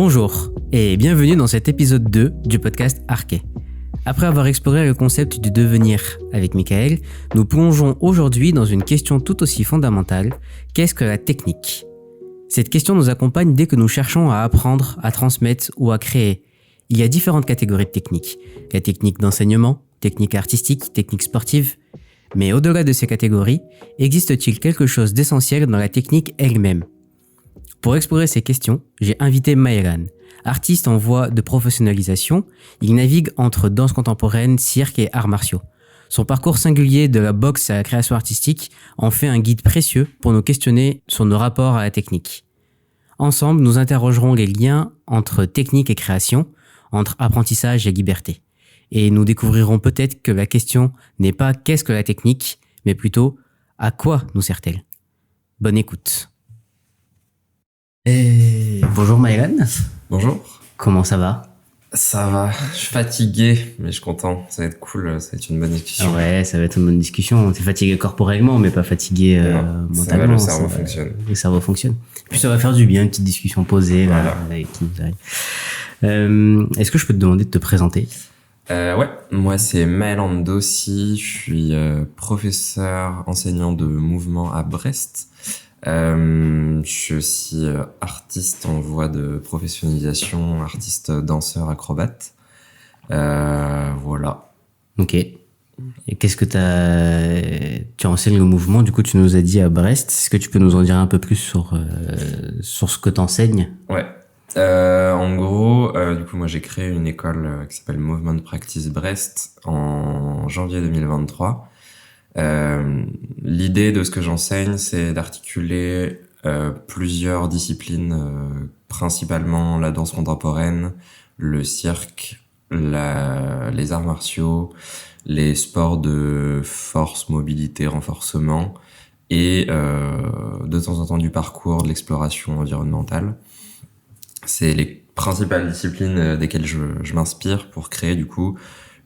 Bonjour et bienvenue dans cet épisode 2 du podcast Arquet. Après avoir exploré le concept du devenir avec Michael, nous plongeons aujourd'hui dans une question tout aussi fondamentale, qu'est-ce que la technique ? Cette question nous accompagne dès que nous cherchons à apprendre, à transmettre ou à créer. Il y a différentes catégories de techniques. La technique d'enseignement, technique artistique, technique sportive. Mais au-delà de ces catégories, existe-t-il quelque chose d'essentiel dans la technique elle-même ? Pour explorer ces questions, j'ai invité Maëlan. Artiste en voie de professionnalisation, il navigue entre danse contemporaine, cirque et arts martiaux. Son parcours singulier de la boxe à la création artistique en fait un guide précieux pour nous questionner sur nos rapports à la technique. Ensemble, nous interrogerons les liens entre technique et création, entre apprentissage et liberté. Et nous découvrirons peut-être que la question n'est pas qu'est-ce que la technique, mais plutôt à quoi nous sert-elle ? Bonne écoute. Bonjour Maëlan. Bonjour. Comment ça va ? Ça va, je suis fatigué, mais je suis content. Ça va être cool, ça va être une bonne discussion. Ouais, ça va être une bonne discussion. T'es fatigué corporellement, mais pas fatigué mentalement. Ça va, le cerveau fonctionne. Le cerveau fonctionne. Puis ça va faire du bien, une petite discussion posée là, Voilà. avec qui nous arrive. Est-ce que je peux te demander de te présenter ? Ouais, moi c'est Maëlan Dossi, je suis professeur, enseignant de mouvement à Brest. Je suis aussi artiste en voie de professionnalisation, artiste danseur acrobate. Voilà. Ok. Et qu'est-ce que tu enseignes le mouvement, du coup tu nous as dit à Brest. Est-ce que tu peux nous en dire un peu plus sur ce que t'enseignes ? Ouais. En gros, du coup, moi, j'ai créé une école qui s'appelle Movement Practice Brest en janvier 2023. L'idée de ce que j'enseigne, c'est d'articuler plusieurs disciplines, principalement la danse contemporaine, le cirque, les arts martiaux, les sports de force, mobilité, renforcement et de temps en temps du parcours, de l'exploration environnementale. C'est les principales disciplines desquelles je m'inspire pour créer du coup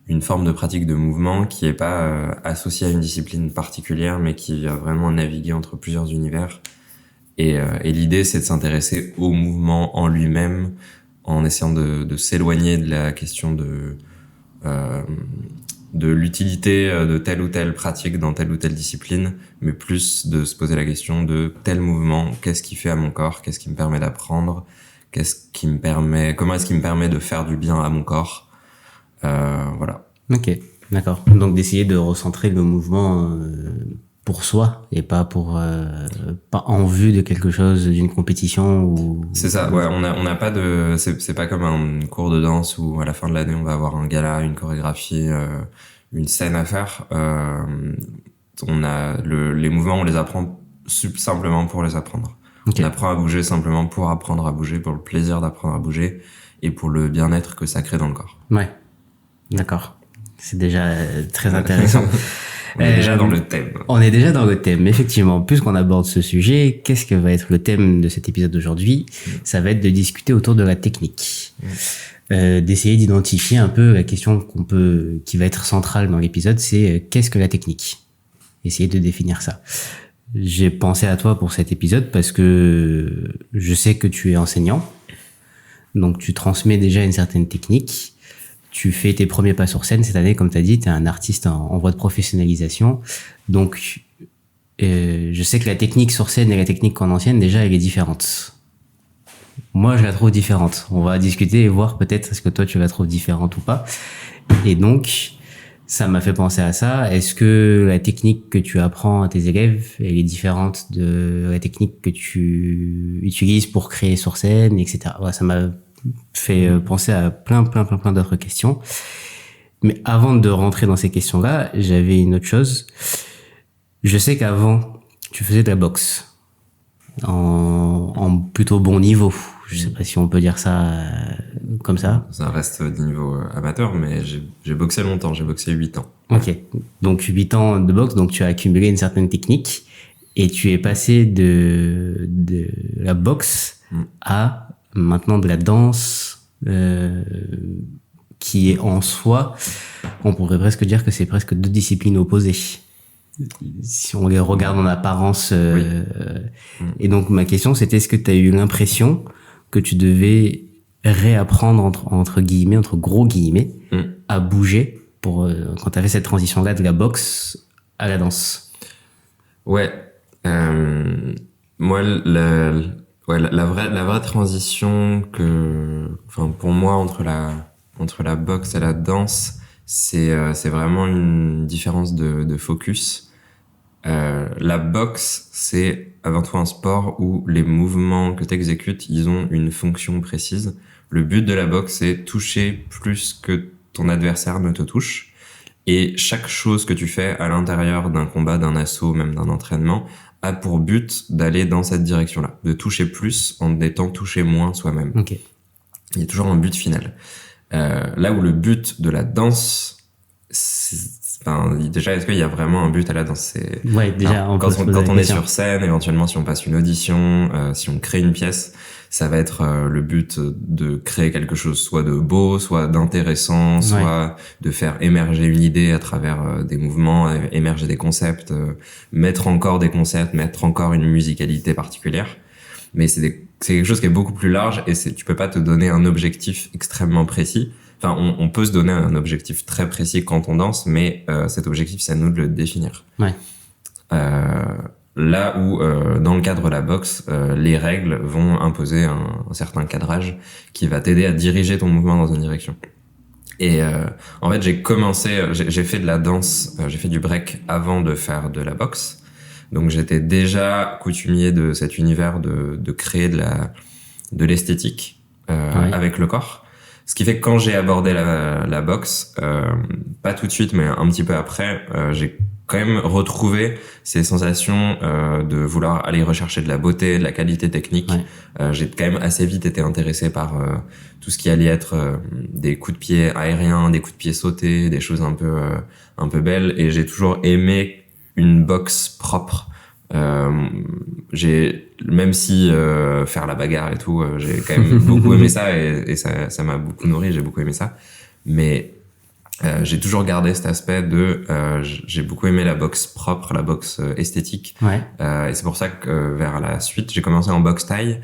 une forme de pratique de mouvement qui est pas associée à une discipline particulière, mais qui va vraiment naviguer entre plusieurs univers. Et l'idée, c'est de s'intéresser au mouvement en lui-même, en essayant de s'éloigner de la question de l'utilité de telle ou telle pratique dans telle ou telle discipline, mais plus de se poser la question de tel mouvement, qu'est-ce qui fait à mon corps, qu'est-ce qui me permet d'apprendre, comment est-ce qu'il me permet de faire du bien à mon corps. Voilà. Ok, d'accord. Donc d'essayer de recentrer le mouvement pour soi et pas pas en vue de quelque chose, d'une compétition ou. C'est ça. Ouais, on n'a pas de. C'est pas comme un cours de danse où à la fin de l'année on va avoir un gala, une chorégraphie, une scène à faire. On a les mouvements, on les apprend simplement pour les apprendre. Okay. On apprend à bouger simplement pour apprendre à bouger, pour le plaisir d'apprendre à bouger et pour le bien-être que ça crée dans le corps. Ouais. D'accord. C'est déjà très intéressant. On est déjà dans le thème. On est déjà dans le thème, effectivement. Puisqu'on aborde ce sujet, qu'est-ce que va être le thème de cet épisode d'aujourd'hui ? Ça va être de discuter autour de la technique. D'essayer d'identifier un peu la question qui va être centrale dans l'épisode, c'est qu'est-ce que la technique ? Essayer de définir ça. J'ai pensé à toi pour cet épisode parce que je sais que tu es enseignant. Donc tu transmets déjà une certaine technique. Tu fais tes premiers pas sur scène cette année, comme tu as dit, tu es un artiste en voie de professionnalisation. Donc, je sais que la technique sur scène et la technique qu'on enseigne, déjà, elle est différente. Moi, je la trouve différente. On va discuter et voir peut-être est-ce que toi, tu la trouves différente ou pas. Et donc, ça m'a fait penser à ça. Est-ce que la technique que tu apprends à tes élèves, elle est différente de la technique que tu utilises pour créer sur scène, etc. Ouais, ça m'a fait penser à plein d'autres questions. Mais avant de rentrer dans ces questions-là, j'avais une autre chose. Je sais qu'avant, tu faisais de la boxe en plutôt bon niveau. Je sais pas si on peut dire ça comme ça. Ça reste du niveau amateur, mais j'ai boxé longtemps. J'ai boxé 8 ans. Ok. Donc 8 ans de boxe, donc tu as accumulé une certaine technique et tu es passé de la boxe à maintenant de la danse qui est en soi, on pourrait presque dire que c'est presque deux disciplines opposées si on les regarde en apparence. Et donc ma question c'était, est-ce que tu as eu l'impression que tu devais réapprendre entre guillemets, entre gros guillemets, à bouger pour quand t'as fait cette transition-là de la boxe à la danse? Ouais. Moi, la vraie transition pour moi entre la boxe et la danse, c'est vraiment une différence de focus. La boxe, c'est avant tout un sport où les mouvements que t'exécutes, ils ont une fonction précise. Le but de la boxe, c'est toucher plus que ton adversaire ne te touche. Et chaque chose que tu fais à l'intérieur d'un combat, d'un assaut, même d'un entraînement, a pour but d'aller dans cette direction-là, de toucher plus en étant touché moins soi-même. Okay. Il y a toujours un but final. Là où le but de la danse, déjà, est-ce qu'il y a vraiment un but à la danse? Ouais, déjà, quand on est sur scène, éventuellement, si on passe une audition, si on crée une pièce, ça va être le but de créer quelque chose, soit de beau, soit d'intéressant, soit de faire émerger une idée à travers des mouvements, émerger des concepts, mettre encore des concepts, mettre encore une musicalité particulière. Mais c'est quelque chose qui est beaucoup plus large et tu peux pas te donner un objectif extrêmement précis. Enfin, on peut se donner un objectif très précis quand on danse, mais cet objectif, c'est à nous de le définir. Ouais. Là où, dans le cadre de la boxe, les règles vont imposer un certain cadrage qui va t'aider à diriger ton mouvement dans une direction. Et en fait, j'ai fait de la danse, j'ai fait du break avant de faire de la boxe. Donc j'étais déjà coutumier de cet univers de créer de l'esthétique avec le corps. Ce qui fait que quand j'ai abordé la boxe, pas tout de suite, mais un petit peu après, j'ai quand même retrouvé ces sensations de vouloir aller rechercher de la beauté, de la qualité technique. Ouais. J'ai quand même assez vite été intéressé par tout ce qui allait être des coups de pied aériens, des coups de pied sautés, des choses un peu belles. Et j'ai toujours aimé une boxe propre. Même si faire la bagarre et tout, j'ai quand même beaucoup aimé ça et ça m'a beaucoup nourri, j'ai beaucoup aimé ça. Mais j'ai toujours gardé cet aspect j'ai beaucoup aimé la boxe propre, la boxe esthétique. Ouais. Et c'est pour ça que vers la suite, j'ai commencé en boxe thaï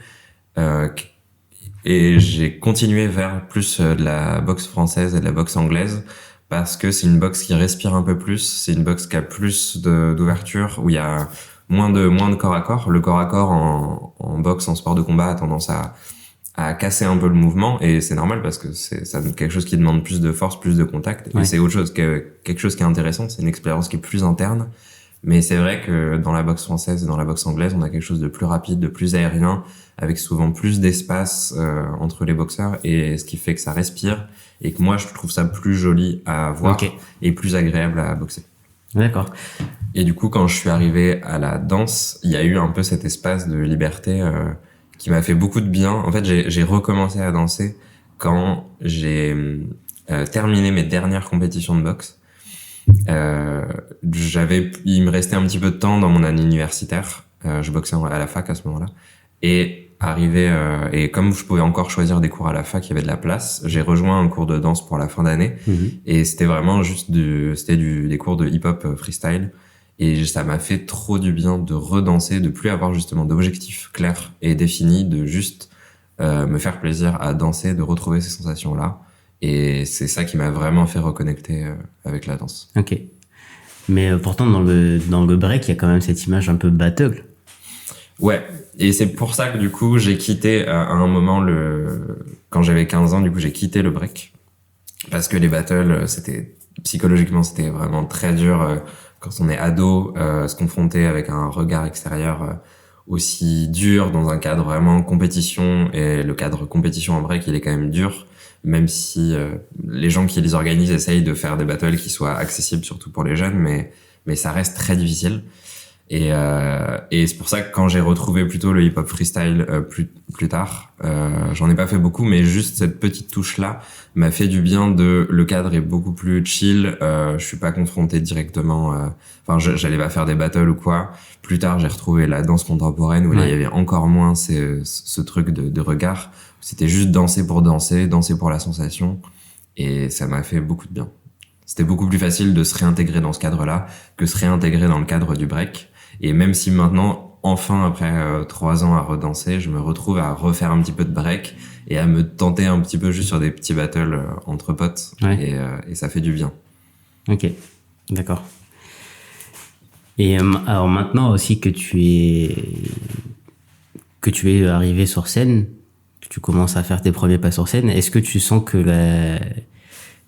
et j'ai continué vers plus de la boxe française et de la boxe anglaise. Parce que c'est une boxe qui respire un peu plus, c'est une boxe qui a plus d'ouverture, où il y a moins de corps à corps. Le corps à corps en boxe, en sport de combat, a tendance à casser un peu le mouvement, et c'est normal parce que c'est quelque chose qui demande plus de force, plus de contact. Ouais. Et c'est autre chose, quelque chose qui est intéressant, c'est une expérience qui est plus interne. Mais c'est vrai que dans la boxe française et dans la boxe anglaise, on a quelque chose de plus rapide, de plus aérien, avec souvent plus d'espace entre les boxeurs, et ce qui fait que ça respire, et que moi je trouve ça plus joli à voir et plus agréable à boxer. D'accord. Et du coup, quand je suis arrivé à la danse, il y a eu un peu cet espace de liberté qui m'a fait beaucoup de bien. En fait, j'ai recommencé à danser quand j'ai terminé mes dernières compétitions de boxe. Il me restait un petit peu de temps dans mon année universitaire. Je boxais à la fac à ce moment-là. Et et comme je pouvais encore choisir des cours à la fac, il y avait de la place, j'ai rejoint un cours de danse pour la fin d'année. Et c'était vraiment juste des cours de hip-hop freestyle. Et ça m'a fait trop du bien de redanser, de plus avoir justement d'objectifs clairs et définis, de juste me faire plaisir à danser, de retrouver ces sensations-là. Et c'est ça qui m'a vraiment fait reconnecter avec la danse. Ok. Mais pourtant, dans le break, il y a quand même cette image un peu battle. Ouais. Et c'est pour ça que du coup, j'ai quitté à un moment quand j'avais 15 ans, du coup, j'ai quitté le break. Parce que les battles, psychologiquement, c'était vraiment très dur quand on est ado, se confronter avec un regard extérieur aussi dur dans un cadre vraiment compétition. Et le cadre compétition en break, il est quand même dur. Même si les gens qui les organisent essayent de faire des battles qui soient accessibles, surtout pour les jeunes, mais ça reste très difficile. Et c'est pour ça que quand j'ai retrouvé plutôt le hip-hop freestyle plus tard, j'en ai pas fait beaucoup, mais juste cette petite touche-là m'a fait du bien. Le cadre est beaucoup plus chill, je suis pas confronté directement, j'allais pas faire des battles ou quoi. Plus tard, j'ai retrouvé la danse contemporaine où là, il y avait encore moins ce truc de regard. C'était juste danser pour la sensation, et ça m'a fait beaucoup de bien. C'était beaucoup plus facile de se réintégrer dans ce cadre-là que se réintégrer dans le cadre du break. Et même si maintenant, enfin, après 3 ans à redanser, je me retrouve à refaire un petit peu de break et à me tenter un petit peu juste sur des petits battles entre potes. Ouais. Et ça fait du bien. Ok, d'accord. Et alors maintenant aussi que tu es arrivé sur scène, que tu commences à faire tes premiers pas sur scène, est-ce que tu sens que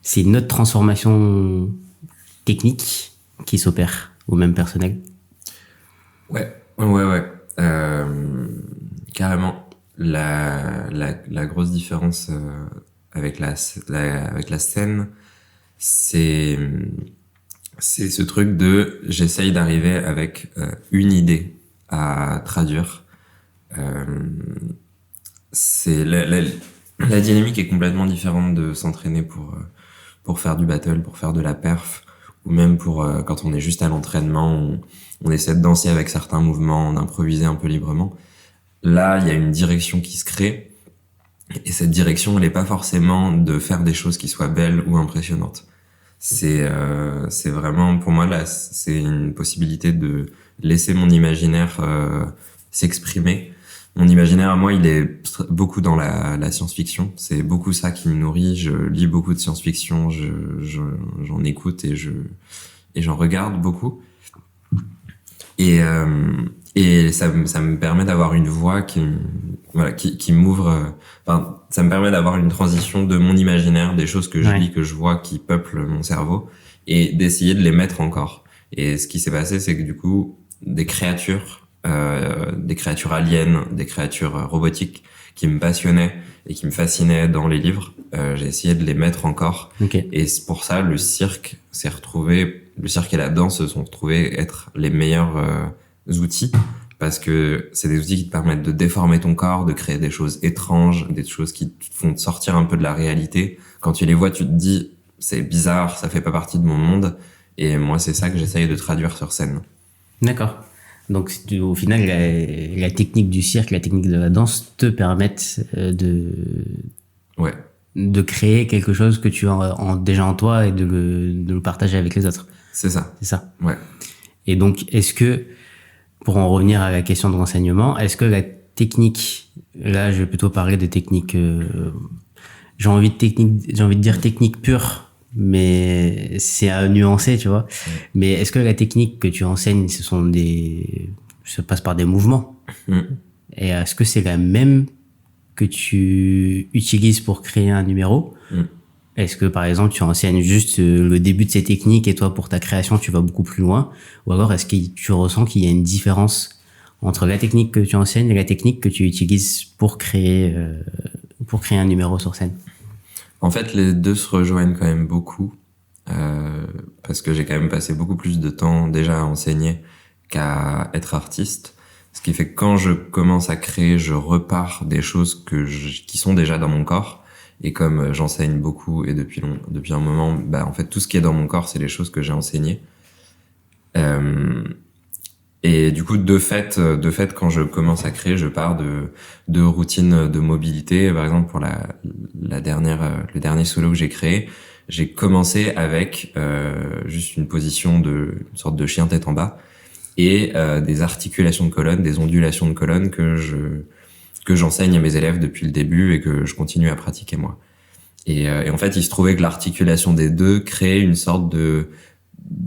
c'est une autre transformation technique qui s'opère, ou même personnelle? Ouais. Carrément. La grosse différence avec la scène, c'est ce truc de j'essaye d'arriver avec une idée à traduire. C'est la dynamique est complètement différente de s'entraîner pour faire du battle, pour faire de la perf, ou même pour quand on est juste à l'entraînement, on essaie de danser avec certains mouvements, d'improviser un peu librement. Là, il y a une direction qui se crée, et cette direction, elle est pas forcément de faire des choses qui soient belles ou impressionnantes. C'est vraiment, pour moi, là, c'est une possibilité de laisser mon imaginaire s'exprimer. Mon imaginaire, à moi, il est beaucoup dans la science-fiction. C'est beaucoup ça qui me nourrit. Je lis beaucoup de science-fiction, j'en écoute et j'en regarde beaucoup. Et ça me permet d'avoir une voix qui m'ouvre. Enfin, ça me permet d'avoir une transition de mon imaginaire, des choses que je lis, que je vois, qui peuplent mon cerveau, et d'essayer de les mettre en corps. Et ce qui s'est passé, c'est que du coup, des créatures aliens, des créatures robotiques qui me passionnaient et qui me fascinaient dans les livres, j'ai essayé de les mettre en corps. Okay. Et c'est pour ça le cirque et la danse se sont retrouvés être les meilleurs outils, parce que c'est des outils qui te permettent de déformer ton corps, de créer des choses étranges, des choses qui te font sortir un peu de la réalité. Quand tu les vois, tu te dis c'est bizarre, ça fait pas partie de mon monde. Et moi, c'est ça que j'essaye de traduire sur scène. D'accord. Donc, au final, la technique du cirque, la technique de la danse te permettent de créer quelque chose que tu as déjà en toi et de le partager avec les autres. C'est ça. C'est ça. Ouais. Et donc, est-ce que, pour en revenir à la question de l'enseignement, est-ce que la technique, là, je vais plutôt parler de technique, j'ai envie de dire technique pure, mais c'est à nuancer, tu vois. Mais est-ce que la technique que tu enseignes, ça passe par des mouvements? Et est-ce que c'est la même que tu utilises pour créer un numéro? Est-ce que, par exemple, tu enseignes juste le début de ces techniques et toi, pour ta création, tu vas beaucoup plus loin? Ou alors, est-ce que tu ressens qu'il y a une différence entre la technique que tu enseignes et la technique que tu utilises pour créer un numéro sur scène? En fait, les deux se rejoignent quand même beaucoup, parce que j'ai quand même passé beaucoup plus de temps déjà à enseigner qu'à être artiste. Ce qui fait que quand je commence à créer, je repars des choses qui sont déjà dans mon corps. Et comme j'enseigne beaucoup et depuis un moment, en fait, tout ce qui est dans mon corps, c'est les choses que j'ai enseignées. Et du coup, de fait, quand je commence à créer, je pars de routines de mobilité. Par exemple, pour le dernier solo que j'ai créé, j'ai commencé avec juste une position une sorte de chien tête en bas et des articulations de colonne, des ondulations de colonne que j'enseigne à mes élèves depuis le début et que je continue à pratiquer moi. Et en fait, il se trouvait que l'articulation des deux créait une sorte de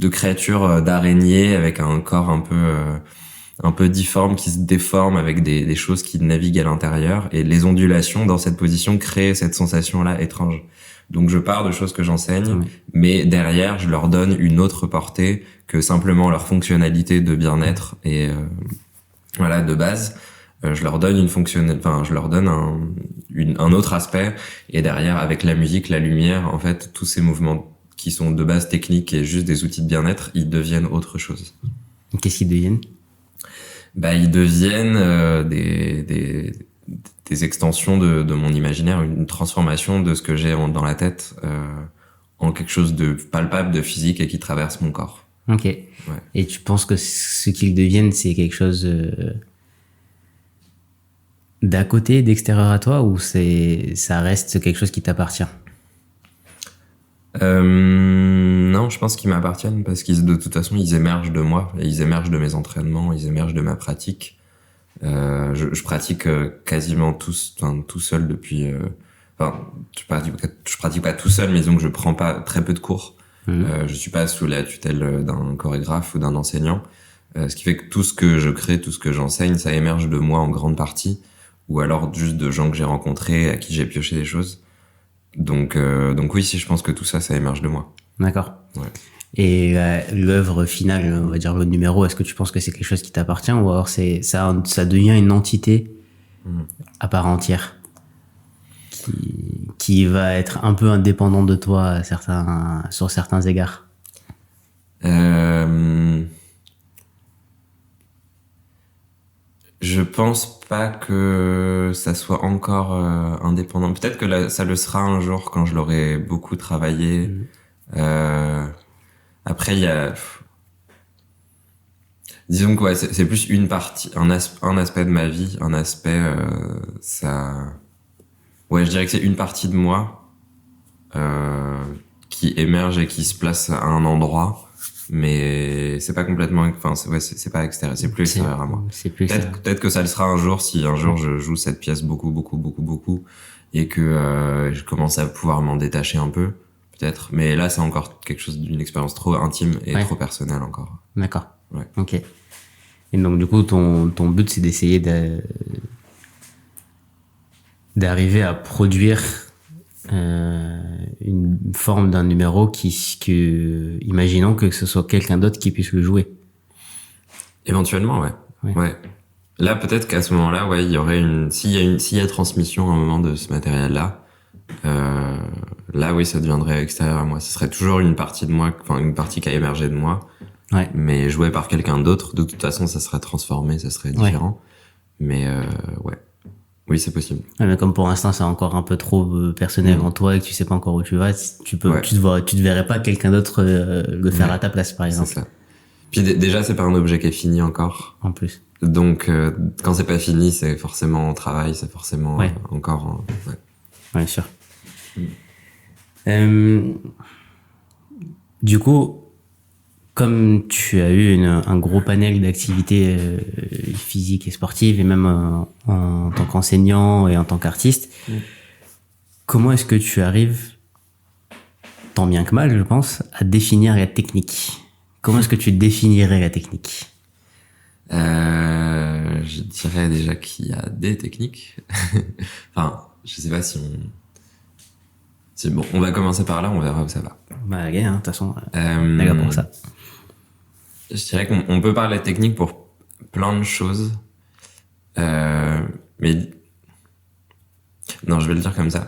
créature d'araignée avec un corps un peu difforme qui se déforme avec des choses qui naviguent à l'intérieur, et les ondulations dans cette position créent cette sensation-là étrange. Donc je pars de choses que j'enseigne, mais derrière je leur donne une autre portée que simplement leur fonctionnalité de bien-être et de base. Je leur donne je leur donne un autre aspect, et derrière, avec la musique, la lumière, en fait, tous ces mouvements qui sont de base techniques et juste des outils de bien-être, ils deviennent autre chose. Qu'est-ce qu'ils deviennent? Ils deviennent des extensions de mon imaginaire, une transformation de ce que j'ai dans la tête en quelque chose de palpable, de physique et qui traverse mon corps. Ok. Ouais. Et tu penses que ce qu'ils deviennent, c'est quelque chose d'à côté, d'extérieur à toi, ou ça reste quelque chose qui t'appartient? Non, je pense qu'ils m'appartiennent parce de toute façon, ils émergent de moi, et ils émergent de mes entraînements, ils émergent de ma pratique. Je pratique quasiment tout seul depuis. Je pratique pas tout seul, mais disons que je prends pas très peu de cours. Je suis pas sous la tutelle d'un chorégraphe ou d'un enseignant. Ce qui fait que tout ce que je crée, tout ce que j'enseigne, ça émerge de moi en grande partie, ou alors juste de gens que j'ai rencontrés, à qui j'ai pioché des choses. Donc oui, si je pense que tout ça, ça émerge de moi. D'accord. Ouais. Et l'œuvre finale, on va dire le numéro, est-ce que tu penses que c'est quelque chose qui t'appartient ou alors ça devient une entité à part entière qui va être un peu indépendante de toi sur certains égards? Je pense pas que ça soit encore indépendant. Peut-être que ça le sera un jour quand je l'aurai beaucoup travaillé. Après, il y a... Disons que ouais, c'est plus une partie, un aspect de ma vie, un aspect... Ouais, je dirais que c'est une partie de moi qui émerge et qui se place à un endroit. Mais c'est pas complètement, enfin, c'est pas extérieur, c'est plus extérieur à moi. Peut-être que ça le sera un jour si un jour je joue cette pièce beaucoup et que je commence à pouvoir m'en détacher un peu, peut-être. Mais là, c'est encore quelque chose d'une expérience trop intime et trop personnelle encore. D'accord. Ouais. Ok. Et donc, du coup, ton but, c'est d'essayer d'arriver à produire une forme d'un numéro imaginons que ce soit quelqu'un d'autre qui puisse le jouer. Éventuellement, ouais. Là, peut-être qu'à ce moment-là, ouais, il y aurait s'il y a transmission à un moment de ce matériel-là, là, oui, ça deviendrait extérieur à moi. Ce serait toujours une partie de moi, enfin, une partie qui a émergé de moi. Ouais. Mais joué par quelqu'un d'autre. De toute façon, ça serait transformé, ça serait différent. Mais, ouais. Oui, c'est possible. Ouais, mais comme pour l'instant, c'est encore un peu trop personnel en toi et que tu sais pas encore où tu vas, tu te verrais pas quelqu'un d'autre le faire à ta place, par exemple. C'est ça. Puis déjà, c'est pas un objet qui est fini encore. En plus. Donc, quand c'est pas fini, c'est forcément en travail, c'est forcément encore... Ouais, sûr. Du coup, comme tu as eu un gros panel d'activités physiques et sportives, et même en tant qu'enseignant et en tant qu'artiste, comment est-ce que tu arrives, tant bien que mal, je pense, à définir la technique? Comment est-ce que tu définirais la technique? Je dirais déjà qu'il y a des techniques. Enfin, je sais pas si on... C'est bon, on va commencer par là, on verra où ça va. Bah, de toute façon, on est là pour ça. Je dirais qu'on peut parler de technique pour plein de choses. Mais... Non, je vais le dire comme ça.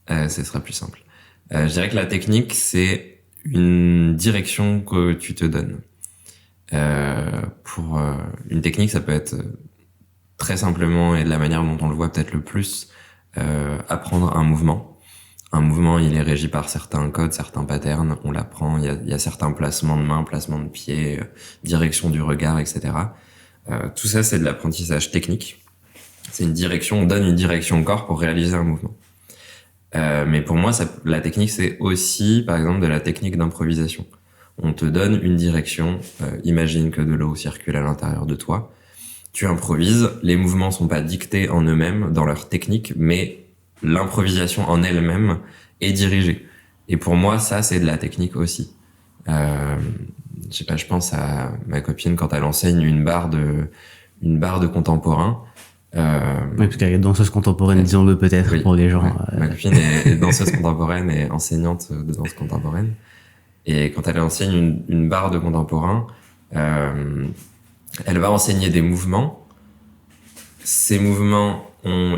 Ce sera plus simple. Je dirais que la technique, c'est une direction que tu te donnes. Pour une technique, ça peut être très simplement, et de la manière dont on le voit peut-être le plus, apprendre un mouvement. Un mouvement, il est régi par certains codes, certains patterns, on l'apprend, il y a certains placements de main, placements de pied, direction du regard, etc. Tout ça, c'est de l'apprentissage technique. C'est une direction, on donne une direction au corps pour réaliser un mouvement. Mais pour moi, la technique, c'est aussi, par exemple, de la technique d'improvisation. On te donne une direction, imagine que de l'eau circule à l'intérieur de toi. Tu improvises, les mouvements sont pas dictés en eux-mêmes, dans leur technique, mais l'improvisation en elle-même est dirigée. Et pour moi, ça, c'est de la technique aussi. Je sais pas, je pense à ma copine quand elle enseigne une barre de contemporain. Oui, parce qu'elle est danseuse contemporaine, disons-le peut-être, pour les gens. Ouais. Ma copine est danseuse contemporaine et enseignante de danse contemporaine. Et quand elle enseigne une barre de contemporain, elle va enseigner des mouvements. Ces mouvements ont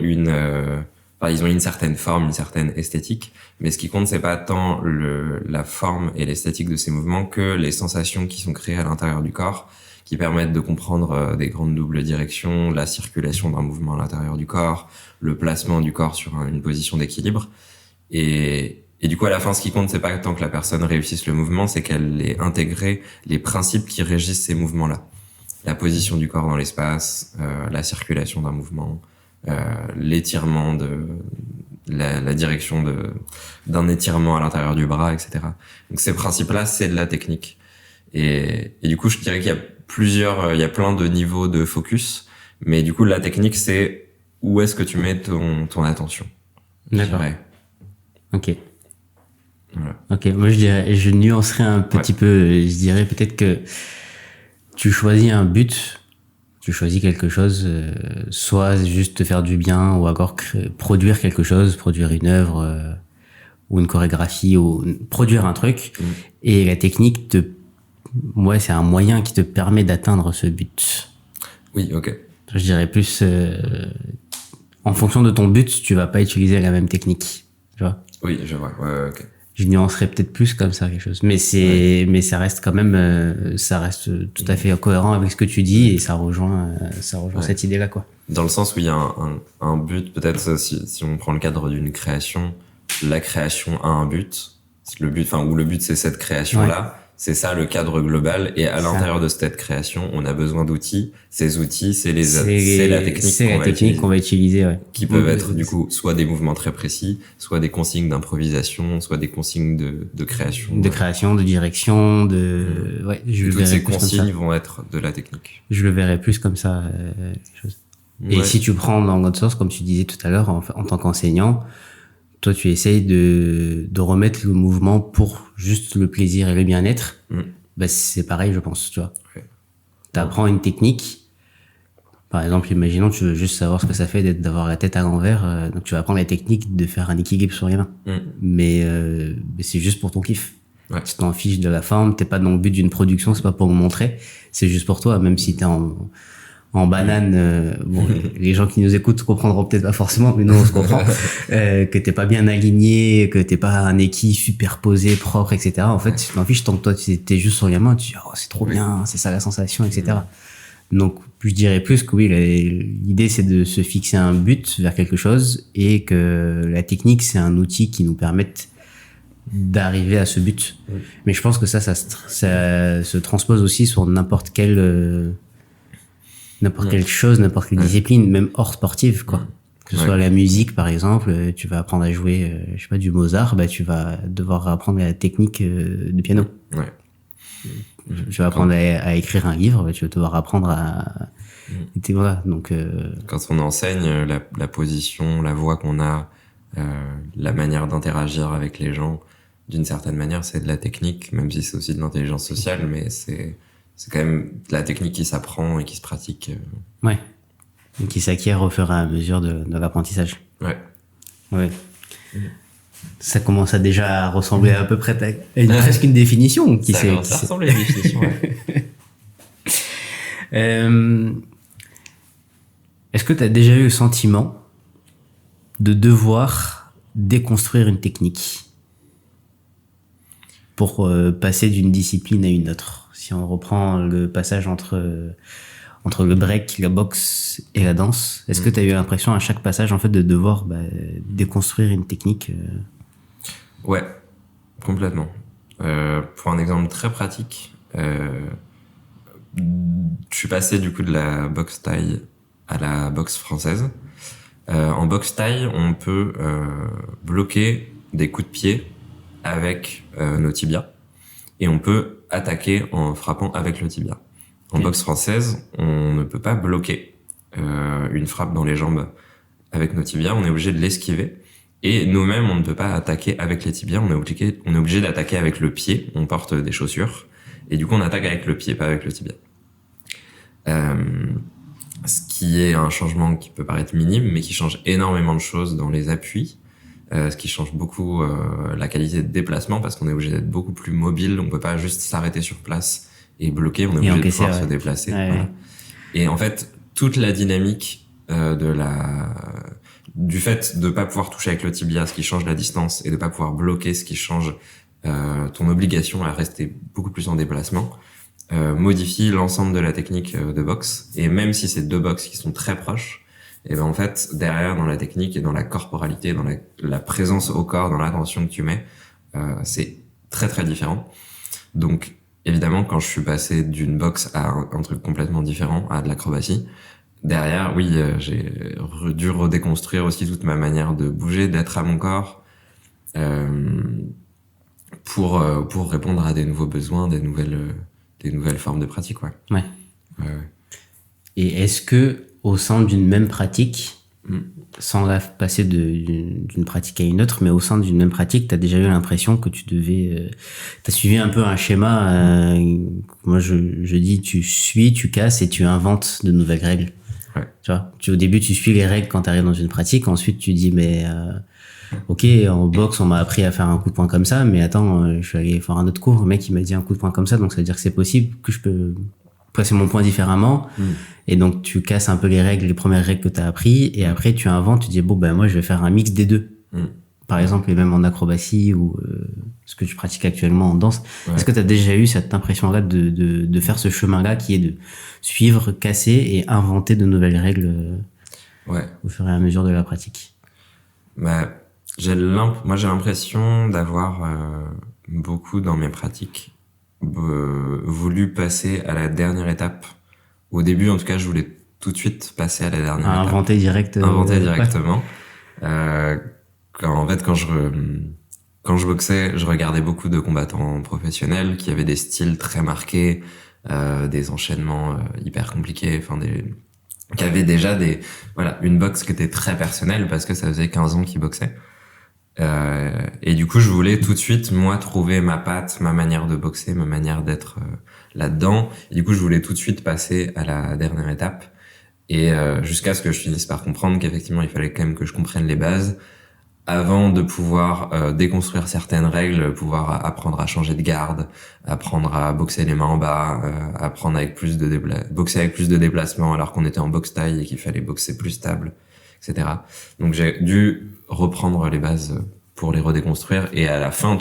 ils ont une certaine forme, une certaine esthétique, mais ce qui compte, c'est pas tant la forme et l'esthétique de ces mouvements que les sensations qui sont créées à l'intérieur du corps, qui permettent de comprendre des grandes doubles directions, la circulation d'un mouvement à l'intérieur du corps, le placement du corps sur une position d'équilibre. Et du coup, à la fin, ce qui compte, c'est pas tant que la personne réussisse le mouvement, c'est qu'elle ait intégré les principes qui régissent ces mouvements-là. La position du corps dans l'espace, la circulation d'un mouvement, l'étirement la direction d'un étirement à l'intérieur du bras, etc. Donc ces principes-là, c'est de la technique. Et du coup, je dirais qu'il y a plein de niveaux de focus, Mais du coup, la technique, c'est où est-ce que tu mets ton attention. D'accord. Ouais. Ok. Voilà. Ok, moi je nuancerais un petit peu. Je dirais peut-être que tu choisis un but, tu choisis quelque chose, soit juste te faire du bien, ou encore produire quelque chose, produire une œuvre, ou une chorégraphie, ou produire un truc. Et la technique ouais, c'est un moyen qui te permet d'atteindre ce but. Oui, ok. Je dirais plus, en fonction de ton but, tu vas pas utiliser la même technique. Tu vois? Oui, je vois. Ouais, ok. Je nuancerais peut-être plus comme ça quelque chose, mais mais ça reste quand même, ça reste tout à fait cohérent avec ce que tu dis, et ça rejoint cette idée-là, quoi. Dans le sens où il y a un but, peut-être si on prend le cadre d'une création, la création a un but. Le but, enfin, où le but c'est cette création-là. C'est ça le cadre global, et à l'intérieur de cette création, on a besoin d'outils. Ces outils, c'est la technique qu'on va utiliser, ouais. Qui peuvent être du coup soit des mouvements très précis, soit des consignes d'improvisation, soit des consignes de création. De création, de direction, ouais, je le toutes verrais ces plus consignes comme ça. vont être de la technique. Je le verrais plus comme ça, quelque chose. Et si tu prends dans l'autre sens, comme tu disais tout à l'heure, en tant qu'enseignant, toi, tu essayes de remettre le mouvement pour juste le plaisir et le bien-être. Bah, c'est pareil, je pense, tu vois. T'apprends une technique. Par exemple, imaginons, tu veux juste savoir ce que ça fait d'avoir la tête à l'envers. Donc, tu vas apprendre la technique de faire un équilibre sur les mains. Mais c'est juste pour ton kiff. Tu t'en fiches de la forme. T'es pas dans le but d'une production. C'est pas pour me montrer. C'est juste pour toi, même si t'es en banane, bon, les gens qui nous écoutent comprendront peut-être pas forcément, mais nous on se comprend, que t'es pas bien aligné, que t'es pas un équilibre superposé, propre, etc. En fait, tu t'en fiches tant que toi t'es juste sur les mains, tu dis oh c'est trop bien, c'est ça la sensation, etc. Donc je dirais plus que oui, l'idée c'est de se fixer un but vers quelque chose, et que la technique c'est un outil qui nous permette d'arriver à ce but. Mais je pense que ça se transpose aussi sur n'importe quelle chose, n'importe quelle discipline, même hors sportive, quoi. Que ce soit la musique, par exemple, tu vas apprendre à jouer, je sais pas, du Mozart, bah, tu vas devoir apprendre la technique de piano. Tu vas apprendre à écrire un livre, bah, tu vas devoir apprendre à... Voilà, donc... Quand on enseigne, la position, la voix qu'on a, la manière d'interagir avec les gens, d'une certaine manière, c'est de la technique, même si c'est aussi de l'intelligence sociale, mais c'est quand même de la technique qui s'apprend et qui se pratique. Ouais. Et qui s'acquiert au fur et à mesure de l'apprentissage. Ouais. Ça commence à déjà ressembler à peu près à presque une définition. Ça ressemble à une définition, Est-ce que tu as déjà eu le sentiment de devoir déconstruire une technique pour passer d'une discipline à une autre? Si on reprend le passage entre le break, la boxe et la danse, est-ce que tu as eu l'impression à chaque passage en fait de devoir déconstruire une technique? Ouais, complètement. Pour un exemple très pratique, je suis passé du coup de la boxe thaï à la boxe française. En boxe thaï, on peut bloquer des coups de pied avec nos tibias, et on peut attaquer en frappant avec le tibia. En boxe française, on ne peut pas bloquer une frappe dans les jambes avec nos tibias, on est obligé de l'esquiver. Et nous-mêmes, on ne peut pas attaquer avec les tibias, on est obligé d'attaquer avec le pied, on porte des chaussures, et du coup on attaque avec le pied, pas avec le tibia. Ce qui est un changement qui peut paraître minime, mais qui change énormément de choses dans les appuis, ce qui change beaucoup la qualité de déplacement, parce qu'on est obligé d'être beaucoup plus mobile, on peut pas juste s'arrêter sur place et bloquer, on est obligé de pouvoir se déplacer. Voilà. Et en fait, toute la dynamique du fait de pas pouvoir toucher avec le tibia, ce qui change la distance, et de pas pouvoir bloquer, ce qui change ton obligation à rester beaucoup plus en déplacement, modifie l'ensemble de la technique de boxe. Et même si c'est deux boxes qui sont très proches, et ben en fait derrière, dans la technique et dans la corporalité, dans la présence au corps, dans l'attention que tu mets, c'est très très différent. Donc évidemment, quand je suis passé d'une boxe à un truc complètement différent, à de l'acrobatie, derrière, oui, j'ai dû redéconstruire aussi toute ma manière de bouger, d'être à mon corps, pour répondre à des nouveaux besoins, des nouvelles formes de pratique, ouais. Et est-ce que au sein d'une même pratique, sans passer d'une pratique à une autre, mais au sein d'une même pratique, t'as déjà eu l'impression que tu devais, t'as suivi un peu un schéma. Moi, je dis, tu suis, tu casses et tu inventes de nouvelles règles. Ouais. Tu vois, au début, tu suis les règles quand tu arrives dans une pratique. Ensuite, tu dis, mais ok, en boxe, on m'a appris à faire un coup de poing comme ça, mais attends, je suis allé faire un autre cours. Le mec, il m'a dit un coup de poing comme ça, donc ça veut dire que c'est possible que je peux presser mon poing différemment. Et donc, tu casses un peu les règles, les premières règles que tu as appris, et après, tu inventes, tu dis, bon, ben moi, je vais faire un mix des deux. Par exemple, et même en acrobatie ou ce que tu pratiques actuellement en danse. Ouais. Est-ce que tu as déjà eu cette impression-là de faire ce chemin-là qui est de suivre, casser et inventer de nouvelles règles au fur et à mesure de la pratique? Moi, j'ai l'impression d'avoir beaucoup dans mes pratiques voulu passer à la dernière étape. Au début, en tout cas, je voulais tout de suite passer à la dernière étape. Inventer directement. Quand je boxais, je regardais beaucoup de combattants professionnels qui avaient des styles très marqués, des enchaînements hyper compliqués, qui avaient déjà une boxe qui était très personnelle parce que ça faisait 15 ans qu'ils boxaient. Et du coup, je voulais tout de suite, moi, trouver ma patte, ma manière de boxer, ma manière d'être là-dedans. Et du coup, je voulais tout de suite passer à la dernière étape. Et jusqu'à ce que je finisse par comprendre qu'effectivement, il fallait quand même que je comprenne les bases avant de pouvoir déconstruire certaines règles, pouvoir apprendre à changer de garde, apprendre à boxer les mains en bas, apprendre avec boxer avec plus de déplacement alors qu'on était en boxe taille et qu'il fallait boxer plus stable, etc. Donc j'ai dû reprendre les bases pour les redéconstruire et à la fin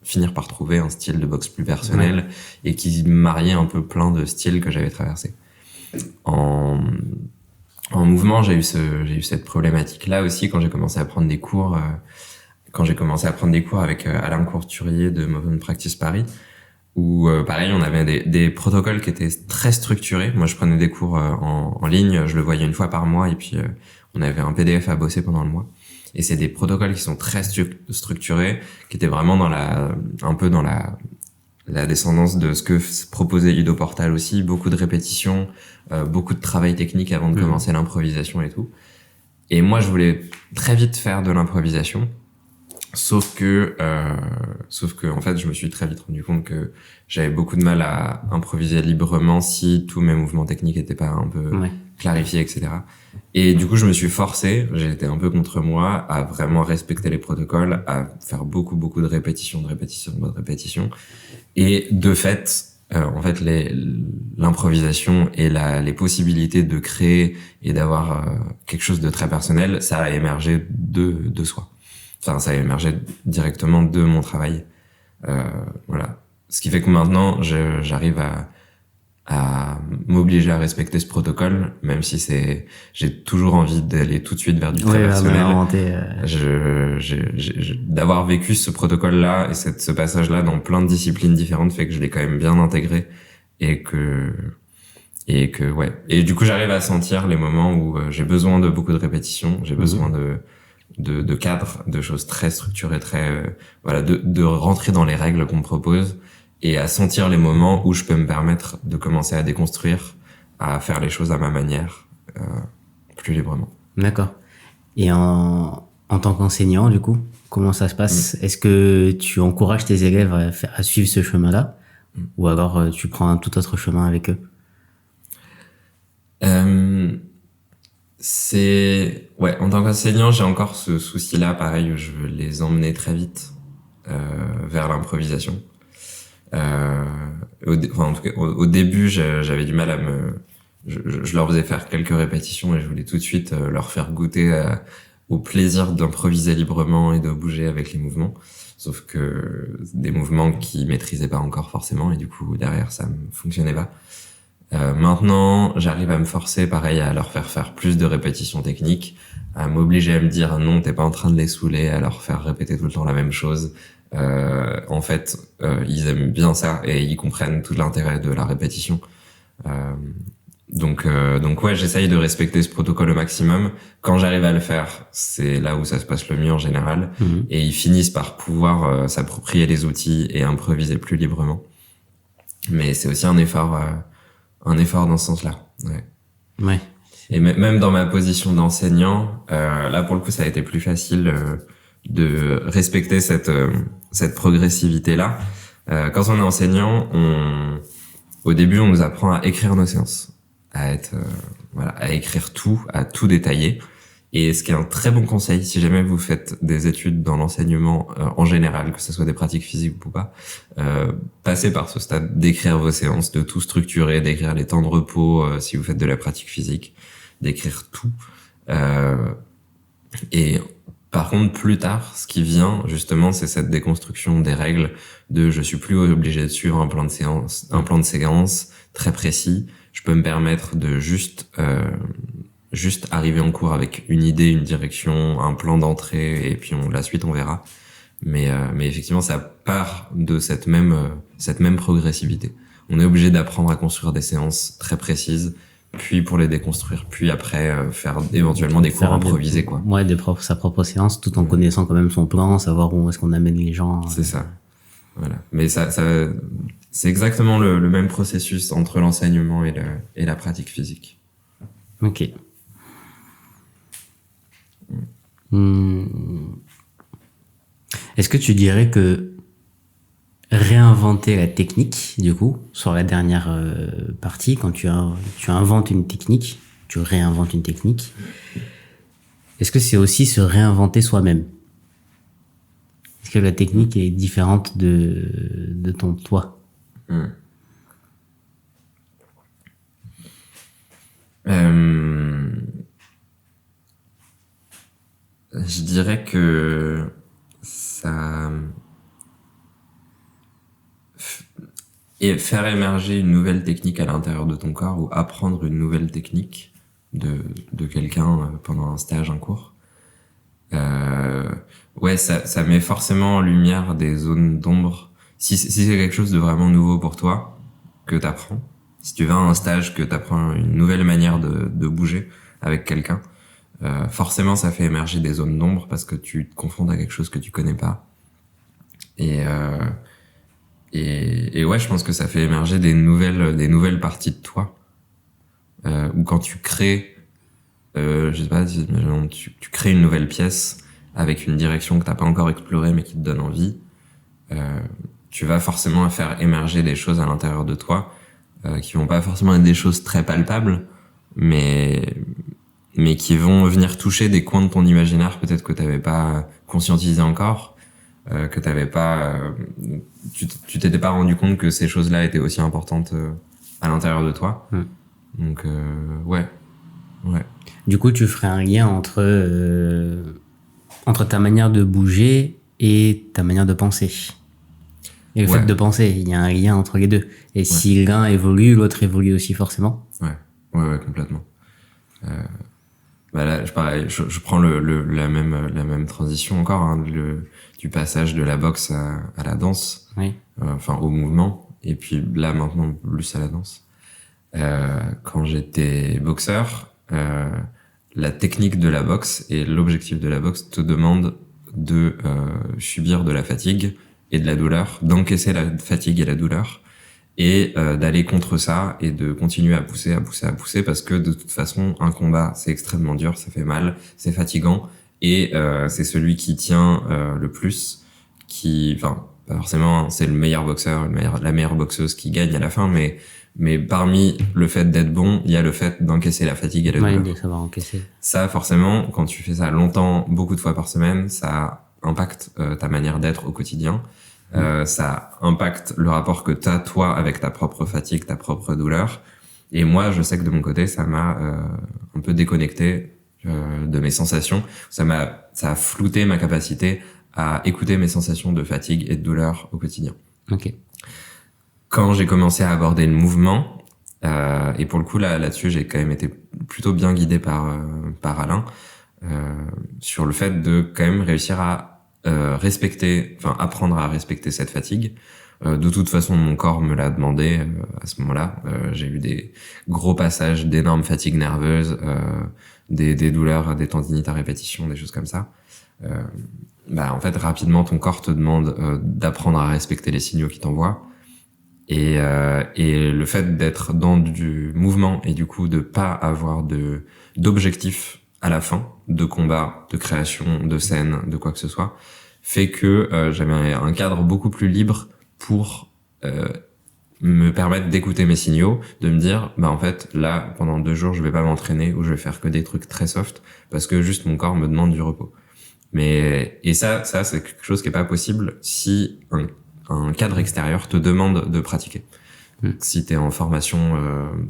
finir par trouver un style de boxe plus personnel et qui mariait un peu plein de styles que j'avais traversés. En mouvement, j'ai eu cette problématique-là aussi quand j'ai commencé à prendre des cours, avec Alain Courturier de Movement Practice Paris, où pareil, on avait des protocoles qui étaient très structurés. Moi, je prenais des cours en ligne, je le voyais une fois par mois, et puis on avait un PDF à bosser pendant le mois. Et c'est des protocoles qui sont très structurés, qui étaient vraiment un peu dans la descendance de ce que proposait Ido Portal aussi, beaucoup de répétitions, beaucoup de travail technique avant de commencer l'improvisation et tout. Et moi, je voulais très vite faire de l'improvisation, sauf que en fait, je me suis très vite rendu compte que j'avais beaucoup de mal à improviser librement si tous mes mouvements techniques étaient pas un peu clarifiés, etc. Et du coup, je me suis forcé, j'ai été un peu contre moi, à vraiment respecter les protocoles, à faire beaucoup de répétitions. Et de fait, l'improvisation et les possibilités de créer et d'avoir quelque chose de très personnel, ça a émergé de soi. Enfin, ça a émergé directement de mon travail. Voilà. Ce qui fait que maintenant, j'arrive à m'obliger à respecter ce protocole, même si j'ai toujours envie d'aller tout de suite vers du très personnel. D'avoir vécu ce protocole-là et ce passage-là dans plein de disciplines différentes fait que je l'ai quand même bien intégré et du coup, j'arrive à sentir les moments où j'ai besoin de beaucoup de répétitions, j'ai besoin de cadres, de choses très structurées, de rentrer dans les règles qu'on me propose et à sentir les moments où je peux me permettre de commencer à déconstruire, à faire les choses à ma manière, plus librement. D'accord. Et en tant qu'enseignant, du coup, comment ça se passe? Est-ce que tu encourages tes élèves à suivre ce chemin-là? Ou alors tu prends un tout autre chemin avec eux? En tant qu'enseignant, j'ai encore ce souci-là, pareil, où je veux les emmener très vite vers l'improvisation. En tout cas, au début, j'avais du mal je leur faisais faire quelques répétitions et je voulais tout de suite leur faire goûter au plaisir d'improviser librement et de bouger avec les mouvements. Sauf que des mouvements qu'ils maîtrisaient pas encore forcément et du coup, derrière, ça ne fonctionnait pas. Maintenant, j'arrive à me forcer, pareil, à leur faire plus de répétitions techniques, à m'obliger à me dire non, t'es pas en train de les saouler, à leur faire répéter tout le temps la même chose. Ils aiment bien ça et ils comprennent tout l'intérêt de la répétition. Donc j'essaye de respecter ce protocole au maximum. Quand j'arrive à le faire, c'est là où ça se passe le mieux en général. Et ils finissent par pouvoir s'approprier les outils et improviser plus librement. Mais c'est aussi un effort dans ce sens-là. Ouais. Et même dans ma position d'enseignant, là pour le coup ça a été plus facile de respecter cette progressivité là. Quand on est enseignant, au début on nous apprend à écrire nos séances, à écrire tout, à tout détailler. Et ce qui est un très bon conseil, si jamais vous faites des études dans l'enseignement en général, que ce soit des pratiques physiques ou pas, passez par ce stade d'écrire vos séances, de tout structurer, d'écrire les temps de repos si vous faites de la pratique physique, d'écrire tout. Et par contre, plus tard, ce qui vient justement, c'est cette déconstruction des règles de je suis plus obligé de suivre un plan de séance très précis. Je peux me permettre de juste arriver en cours avec une idée, une direction, un plan d'entrée, et puis la suite on verra. Mais effectivement, ça part de cette même progressivité. On est obligé d'apprendre à construire des séances très précises, puis pour les déconstruire, puis après faire éventuellement des cours improvisés, quoi. Ouais, sa propre séance, tout en connaissant quand même son plan, savoir où est-ce qu'on amène les gens. C'est ça. Voilà. Mais ça c'est exactement le même processus entre l'enseignement et la pratique physique. Ok. Est-ce que tu dirais que réinventer la technique, du coup, sur la dernière partie, quand tu inventes une technique, tu réinventes une technique, est-ce que c'est aussi se réinventer soi-même? Est-ce que la technique est différente de ton toi? Je dirais que ça... Et faire émerger une nouvelle technique à l'intérieur de ton corps ou apprendre une nouvelle technique de quelqu'un pendant un stage, un cours, ouais, ça met forcément en lumière des zones d'ombre. Si c'est quelque chose de vraiment nouveau pour toi, que t'apprends, si tu vas à un stage, que t'apprends une nouvelle manière de bouger avec quelqu'un, forcément ça fait émerger des zones d'ombre parce que tu te confonds à quelque chose que tu connais pas. Et ouais, je pense que ça fait émerger des nouvelles parties de toi. Ou quand tu crées, je sais pas, tu crées une nouvelle pièce avec une direction que t'as pas encore explorée mais qui te donne envie, tu vas forcément faire émerger des choses à l'intérieur de toi qui vont pas forcément être des choses très palpables, mais qui vont venir toucher des coins de ton imaginaire peut-être que t'avais pas conscientisé encore, que t'avais pas, tu t'étais pas rendu compte que ces choses-là étaient aussi importantes à l'intérieur de toi. Donc ouais. Du coup, tu ferais un lien entre ta manière de bouger et ta manière de penser. Et le fait de penser, il y a un lien entre les deux. Et si l'un évolue, l'autre évolue aussi forcément. Ouais, complètement. Là, je prends la même transition encore, hein, du passage de la boxe à la danse, enfin au mouvement, et puis là maintenant plus à la danse. Quand j'étais boxeur, la technique de la boxe et l'objectif de la boxe te demandent de subir de la fatigue et de la douleur, d'encaisser la fatigue et la douleur, et d'aller contre ça et de continuer à pousser parce que de toute façon un combat c'est extrêmement dur, ça fait mal, c'est fatigant, et c'est celui qui tient le plus enfin pas forcément c'est le meilleur boxeur, la meilleure boxeuse qui gagne à la fin, mais parmi le fait d'être bon, il y a le fait d'encaisser la fatigue et la douleur. De savoir encaisser. Ça, forcément, quand tu fais ça longtemps, beaucoup de fois par semaine, ça impacte ta manière d'être au quotidien. Ça impacte le rapport que t'as, toi, avec ta propre fatigue, ta propre douleur. Et moi, je sais que de mon côté, ça m'a un peu déconnecté de mes sensations. Ça a flouté ma capacité à écouter mes sensations de fatigue et de douleur au quotidien. Ok. Quand j'ai commencé à aborder le mouvement, et pour le coup là-dessus j'ai quand même été plutôt bien guidé par Alain, sur le fait de quand même réussir à apprendre à respecter cette fatigue. De toute façon mon corps me l'a demandé à ce moment-là. J'ai eu des gros passages d'énormes fatigues nerveuses, des douleurs, des tendinites à répétition, des choses comme ça. En fait rapidement ton corps te demande d'apprendre à respecter les signaux qu'il t'envoie. Et le fait d'être dans du mouvement et du coup de pas avoir d'objectif à la fin, de combat, de création, de scène, de quoi que ce soit, fait que j'avais un cadre beaucoup plus libre pour me permettre d'écouter mes signaux, de me dire bah en fait là pendant 2 jours je vais pas m'entraîner ou je vais faire que des trucs très soft parce que juste mon corps me demande du repos. Et ça c'est quelque chose qui est pas possible si un cadre extérieur te demande de pratiquer. Si t'es en formation,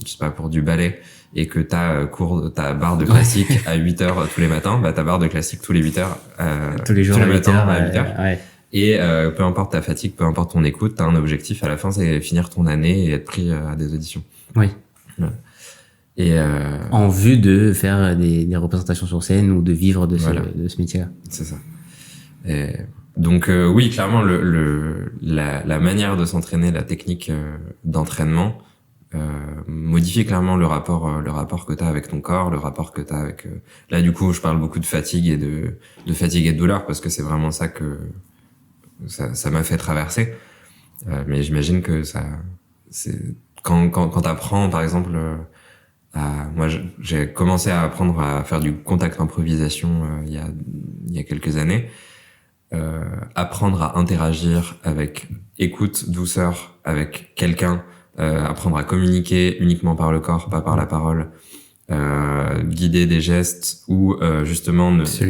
je sais pas, pour du ballet et que ta barre de classique à 8 heures tous les matins, bah ta barre de classique tous les 8 heures, tous les jours tous à 8 heures, à 8 heures. Ouais. Et peu importe ta fatigue, peu importe ton écoute, t'as un objectif à la fin, c'est finir ton année et être pris à des auditions. Oui. Ouais. Et en vue de faire des représentations sur scène ou de vivre de ce métier-là. C'est ça. Et donc oui, clairement la manière de s'entraîner, la technique d'entraînement modifie clairement le rapport que t'as avec ton corps, le rapport que t'as avec là du coup je parle beaucoup de fatigue et de fatigue et de douleur parce que c'est vraiment ça que ça m'a fait traverser. Mais j'imagine que c'est quand t'apprends par exemple moi j'ai commencé à apprendre à faire du contact improvisation il y a quelques années. Apprendre à interagir avec écoute, douceur avec quelqu'un, apprendre à communiquer uniquement par le corps, pas par la parole, guider des gestes ou justement se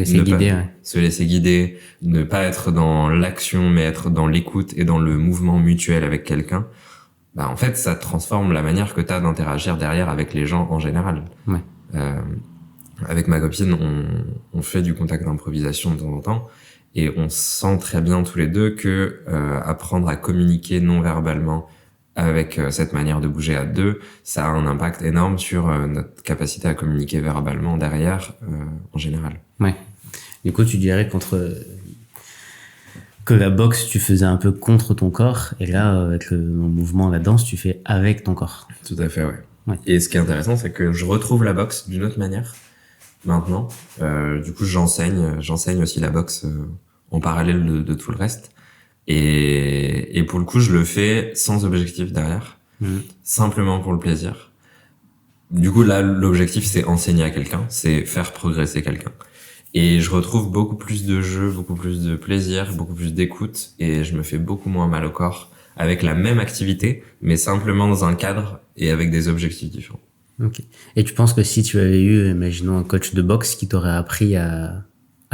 laisser guider, ne pas être dans l'action mais être dans l'écoute et dans le mouvement mutuel avec quelqu'un. Bah en fait ça transforme la manière que t'as d'interagir derrière avec les gens en général. Ouais. Avec ma copine on fait du contact d'improvisation de temps en temps. Et on sent très bien tous les deux que apprendre à communiquer non verbalement avec cette manière de bouger à deux, ça a un impact énorme sur notre capacité à communiquer verbalement derrière en général. Ouais. Du coup, tu dirais que la boxe, tu faisais un peu contre ton corps, et là, avec le mouvement, la danse, tu fais avec ton corps. Tout à fait, ouais. Et ce qui est intéressant, c'est que je retrouve la boxe d'une autre manière maintenant. Du coup, j'enseigne aussi la boxe en parallèle de tout le reste. Et pour le coup, je le fais sans objectif derrière, simplement pour le plaisir. Du coup, là, l'objectif, c'est enseigner à quelqu'un, c'est faire progresser quelqu'un. Et je retrouve beaucoup plus de jeu, beaucoup plus de plaisir, beaucoup plus d'écoute, et je me fais beaucoup moins mal au corps avec la même activité, mais simplement dans un cadre et avec des objectifs différents. Ok. Et tu penses que si tu avais eu, imaginons, un coach de boxe qui t'aurait appris à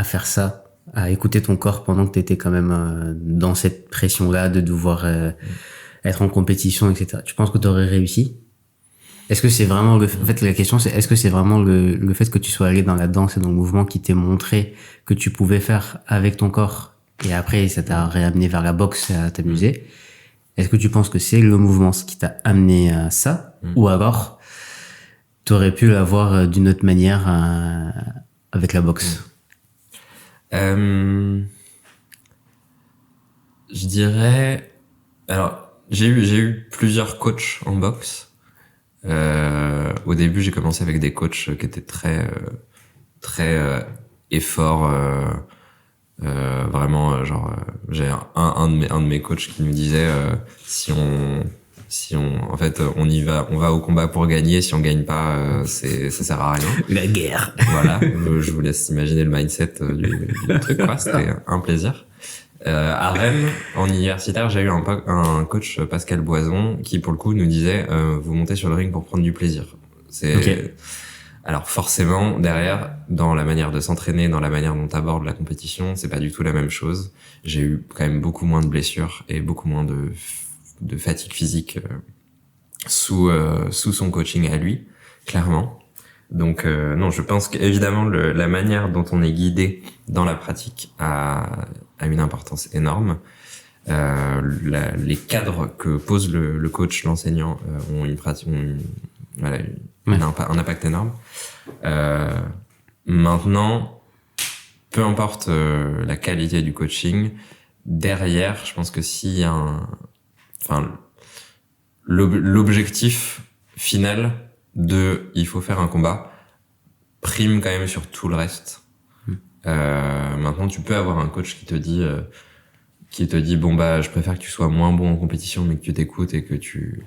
faire ça, à écouter ton corps pendant que tu étais quand même dans cette pression-là de devoir être en compétition, etc. Tu penses que tu aurais réussi? Est-ce que c'est vraiment en fait, la question c'est, est-ce que c'est vraiment le fait que tu sois allé dans la danse et dans le mouvement qui t'ait montré que tu pouvais faire avec ton corps et après ça t'a réamené vers la boxe à t'amuser? Est-ce que tu penses que c'est le mouvement qui t'a amené à ça? Ou alors, t'aurais pu l'avoir d'une autre manière avec la boxe? Je dirais, alors j'ai eu plusieurs coachs en boxe. Au début, j'ai commencé avec des coachs qui étaient très efforts. Vraiment, genre, j'ai un de mes coachs qui nous disait si on en fait on va au combat pour gagner, si on gagne pas ça sert à rien. La guerre. Voilà, je vous laisse imaginer le mindset du truc, quoi. C'était un plaisir. À Rennes, en universitaire, j'ai eu un coach, Pascal Boison, qui pour le coup nous disait vous montez sur le ring pour prendre du plaisir. C'est Alors forcément, derrière, dans la manière de s'entraîner, dans la manière dont t'abordes la compétition, c'est pas du tout la même chose. J'ai eu quand même beaucoup moins de blessures et beaucoup moins de fatigue physique sous son coaching à lui, clairement. Donc non, je pense qu'évidemment la manière dont on est guidé dans la pratique a une importance énorme. Les cadres que pose le coach, l'enseignant, ont un impact énorme. Maintenant, peu importe la qualité du coaching, derrière, je pense que s'il y a l'objectif final il faut faire un combat prime quand même sur tout le reste. Maintenant, tu peux avoir un coach qui te dit qui te dit bon bah je préfère que tu sois moins bon en compétition mais que tu t'écoutes et que tu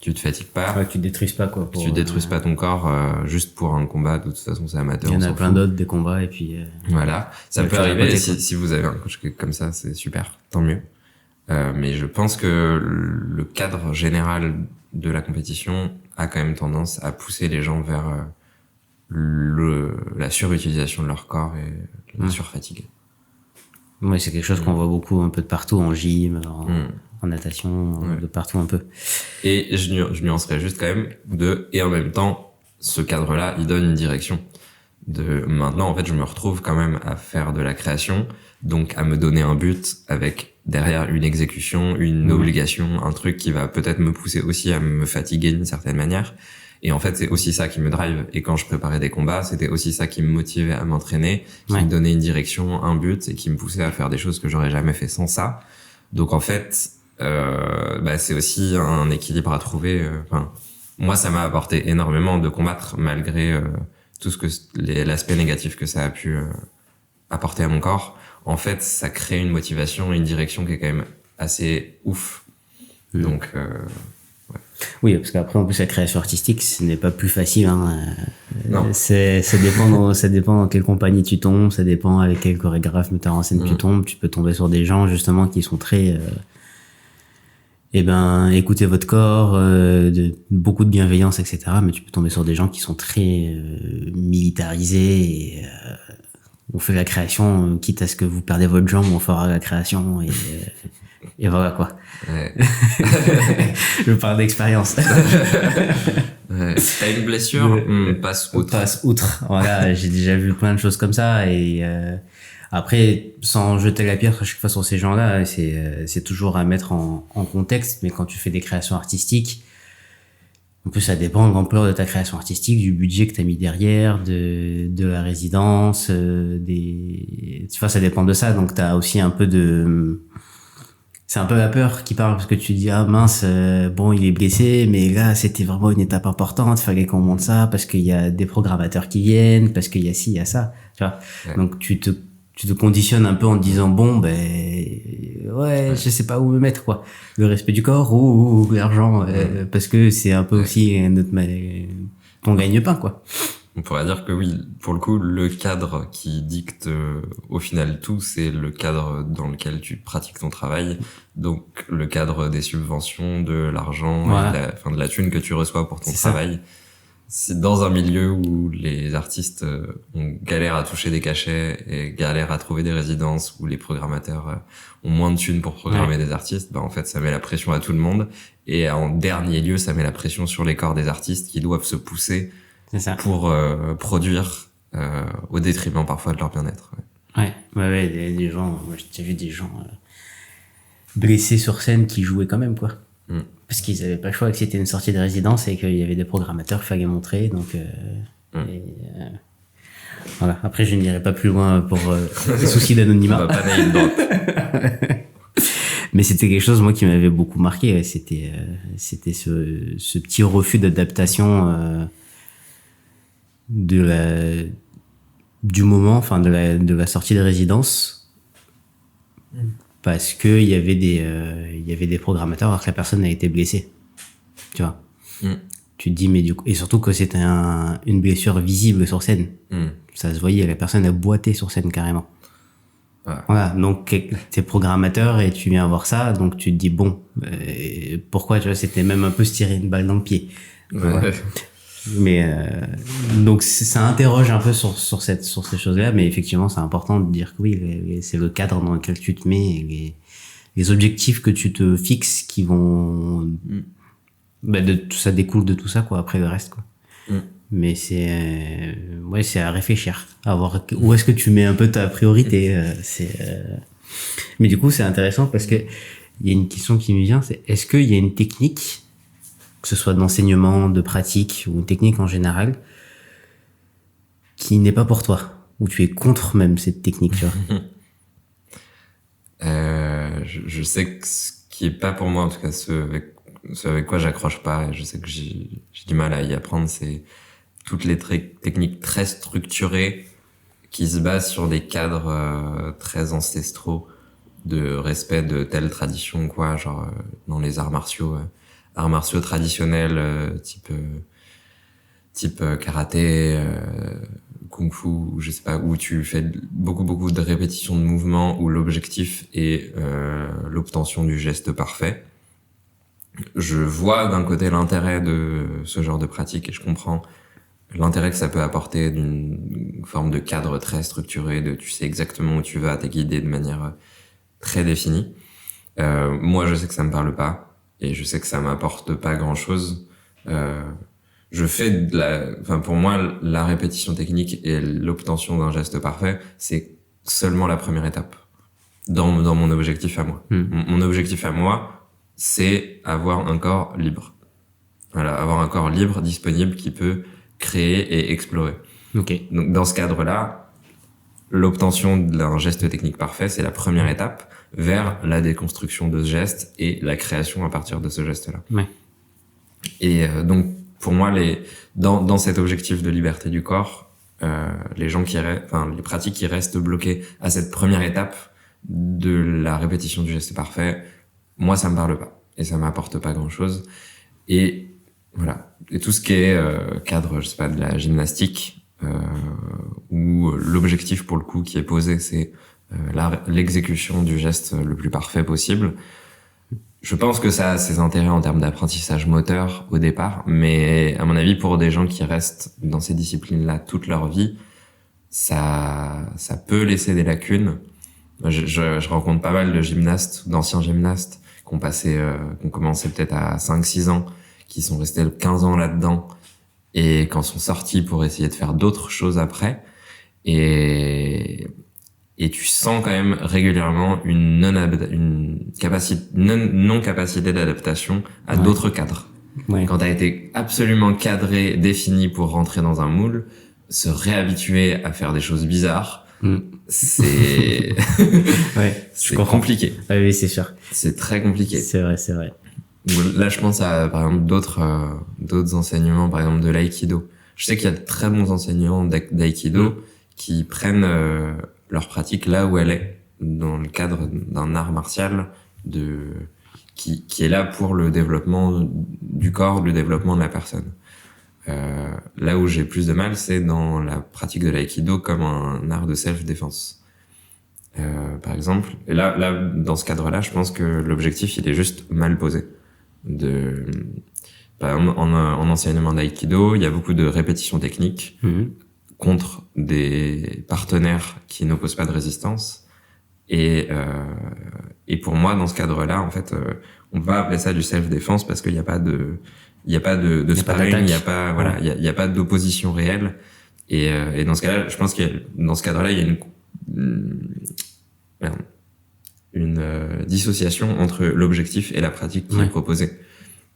te fatigues pas. Ouais, tu détruises pas quoi. Tu détruises pas ton corps juste pour un combat. De toute façon, c'est amateur. Il y en a plein d'autres des combats et puis. Voilà, ça peut arriver. Si vous avez un coach comme ça, c'est super, tant mieux. Mais je pense que le cadre général de la compétition a quand même tendance à pousser les gens vers la surutilisation de leur corps et la surfatigue. Ouais, c'est quelque chose qu'on voit beaucoup un peu de partout, en gym, en natation, de partout un peu. Et je nuancerais juste quand même et en même temps, ce cadre-là, il donne une direction. Maintenant, en fait, je me retrouve quand même à faire de la création, donc à me donner un but avec derrière une exécution, une obligation, un truc qui va peut-être me pousser aussi à me fatiguer d'une certaine manière. Et en fait, c'est aussi ça qui me drive. Et quand je préparais des combats, c'était aussi ça qui me motivait à m'entraîner, qui me donnait une direction, un but, et qui me poussait à faire des choses que j'aurais jamais fait sans ça. Donc en fait, c'est aussi un équilibre à trouver. Moi, ça m'a apporté énormément de combattre malgré tout ce que l'aspect négatif que ça a pu apporter à mon corps. En fait, ça crée une motivation et une direction qui est quand même assez ouf. Donc oui, parce qu'après, en plus, la création artistique, ce n'est pas plus facile, hein. Non. Ça dépend dans quelle compagnie tu tombes, ça dépend avec quel chorégraphe, metteur en scène tu tombes. Tu peux tomber sur des gens, justement, qui sont très, écoutez votre corps, beaucoup de bienveillance, etc. Mais tu peux tomber sur des gens qui sont très, militarisés et, on fait la création, quitte à ce que vous perdez votre jambe, on fera la création et voilà quoi. Ouais. Je parle d'expérience. Ouais. T'as une blessure, passe outre. Passe outre. Voilà, j'ai déjà vu plein de choses comme ça et après, sans jeter la pierre à chaque fois sur ces gens-là, c'est toujours à mettre en contexte. Mais quand tu fais des créations artistiques, en plus ça dépend de l'ampleur de ta création artistique, du budget que t'as mis derrière, de la résidence, tu vois, ça dépend de ça. Donc t'as aussi un peu c'est un peu la peur qui parle parce que tu dis ah mince, bon il est blessé, mais là c'était vraiment une étape importante, fallait qu'on monte ça parce qu'il y a des programmateurs qui viennent, parce qu'il y a ci, il y a ça, tu vois. Ouais. Donc tu te conditionnes un peu en te disant bon je sais pas où me mettre quoi, le respect du corps ou l'argent, parce que c'est un peu aussi ton gagne-pain quoi. On pourrait dire que oui, pour le coup, le cadre qui dicte au final tout, c'est le cadre dans lequel tu pratiques ton travail. Donc le cadre des subventions, de l'argent, de la thune que tu reçois pour ton travail. C'est dans un milieu où les artistes ont galère à toucher des cachets et galère à trouver des résidences, où les programmateurs ont moins de thunes pour programmer des artistes. En fait, ça met la pression à tout le monde. Et en dernier lieu, ça met la pression sur les corps des artistes qui doivent se pousser pour produire au détriment parfois de leur bien-être. Ouais, des gens, moi j'ai vu des gens blessés sur scène qui jouaient quand même quoi. Parce qu'ils avaient pas le choix, que c'était une sortie de résidence et qu'il y avait des programmateurs qu'il fallait montrer, donc voilà. Après je n'irai pas plus loin pour souci d'anonymat. On va pas naître une droite. Mais c'était quelque chose moi qui m'avait beaucoup marqué, c'était ce petit refus d'adaptation du moment, enfin de la sortie de résidence, parce que il y avait des programmateurs alors que la personne a été blessée, tu vois. Tu te dis mais du coup, et surtout que c'était une blessure visible sur scène, ça se voyait, la personne a boité sur scène carrément. Voilà, donc t'es programmateur et tu viens voir ça, donc tu te dis bon, pourquoi, tu vois, c'était même un peu se tirer une balle dans le pied. Mais donc ça interroge un peu sur ces choses-là, mais effectivement c'est important de dire que oui, c'est le cadre dans lequel tu te mets, et les objectifs que tu te fixes qui vont de tout ça découle de tout ça quoi, après le reste quoi. Mais c'est à réfléchir, à voir où est-ce que tu mets un peu ta priorité. Mais du coup c'est intéressant parce que il y a une question qui me vient, c'est est-ce qu'il y a une technique, que ce soit d'enseignement, de pratique ou une technique en général, qui n'est pas pour toi, ou tu es contre même cette technique, tu vois. Je sais que ce qui est pas pour moi, en tout cas ce avec quoi j'accroche pas, et je sais que j'ai du mal à y apprendre, c'est toutes les techniques très structurées qui se basent sur des cadres très ancestraux de respect de telle tradition, quoi, genre dans les arts martiaux traditionnels, type karaté, kung-fu, ou je sais pas, où tu fais beaucoup de répétitions de mouvements, où l'objectif est l'obtention du geste parfait. Je vois d'un côté l'intérêt de ce genre de pratique et je comprends l'intérêt que ça peut apporter d'une forme de cadre très structuré, de tu sais exactement où tu vas, t'es guidé de manière très définie. Moi, je sais que ça me parle pas et je sais que ça m'apporte pas grand-chose. Je fais pour moi, la répétition technique et l'obtention d'un geste parfait, c'est seulement la première étape dans mon objectif à moi. Mon objectif à moi, c'est avoir un corps libre. Voilà, avoir un corps libre, disponible, qui peut créer et explorer. Ok. Donc, dans ce cadre-là, l'obtention d'un geste technique parfait, c'est la première étape vers la déconstruction de ce geste et la création à partir de ce geste-là. Ouais. Et donc, pour moi, dans cet objectif de liberté du corps, les pratiques qui restent bloquées à cette première étape de la répétition du geste parfait, moi, ça me parle pas et ça m'apporte pas grand-chose. Et voilà. Et tout ce qui est cadre, je sais pas, de la gymnastique, où l'objectif pour le coup qui est posé, c'est l'exécution du geste le plus parfait possible. Je pense que ça a ses intérêts en termes d'apprentissage moteur au départ, mais à mon avis, pour des gens qui restent dans ces disciplines-là toute leur vie, ça peut laisser des lacunes. Je rencontre pas mal de gymnastes, d'anciens gymnastes, qui ont commencé peut-être à 5-6 ans, qui sont restés 15 ans là-dedans, et quand sont sortis pour essayer de faire d'autres choses après, et tu sens quand même régulièrement une non-capacité d'adaptation à d'autres cadres. Ouais. Quand t'as été absolument cadré, défini pour rentrer dans un moule, se réhabituer à faire des choses bizarres, c'est ouais, c'est compliqué. Oui, c'est sûr. C'est très compliqué. C'est vrai. Là, je pense à, par exemple, d'autres enseignements, par exemple, de l'aïkido. Je sais qu'il y a de très bons enseignants d'aïkido qui prennent leur pratique là où elle est, dans le cadre d'un art martial qui est là pour le développement du corps, le développement de la personne. Là où j'ai plus de mal, c'est dans la pratique de l'aïkido comme un art de self-défense. Par exemple, et là, dans ce cadre-là, je pense que l'objectif, il est juste mal posé. Par exemple, en enseignement d'aïkido, il y a beaucoup de répétitions techniques contre des partenaires qui n'opposent pas de résistance. Et pour moi, dans ce cadre-là, en fait, on va appeler ça du self-défense parce qu'il n'y a pas de sparring, il n'y a pas, voilà, il y a pas d'opposition réelle. Et dans ce cas-là, je pense dans ce cadre-là, il y a une dissociation entre l'objectif et la pratique qui est proposée.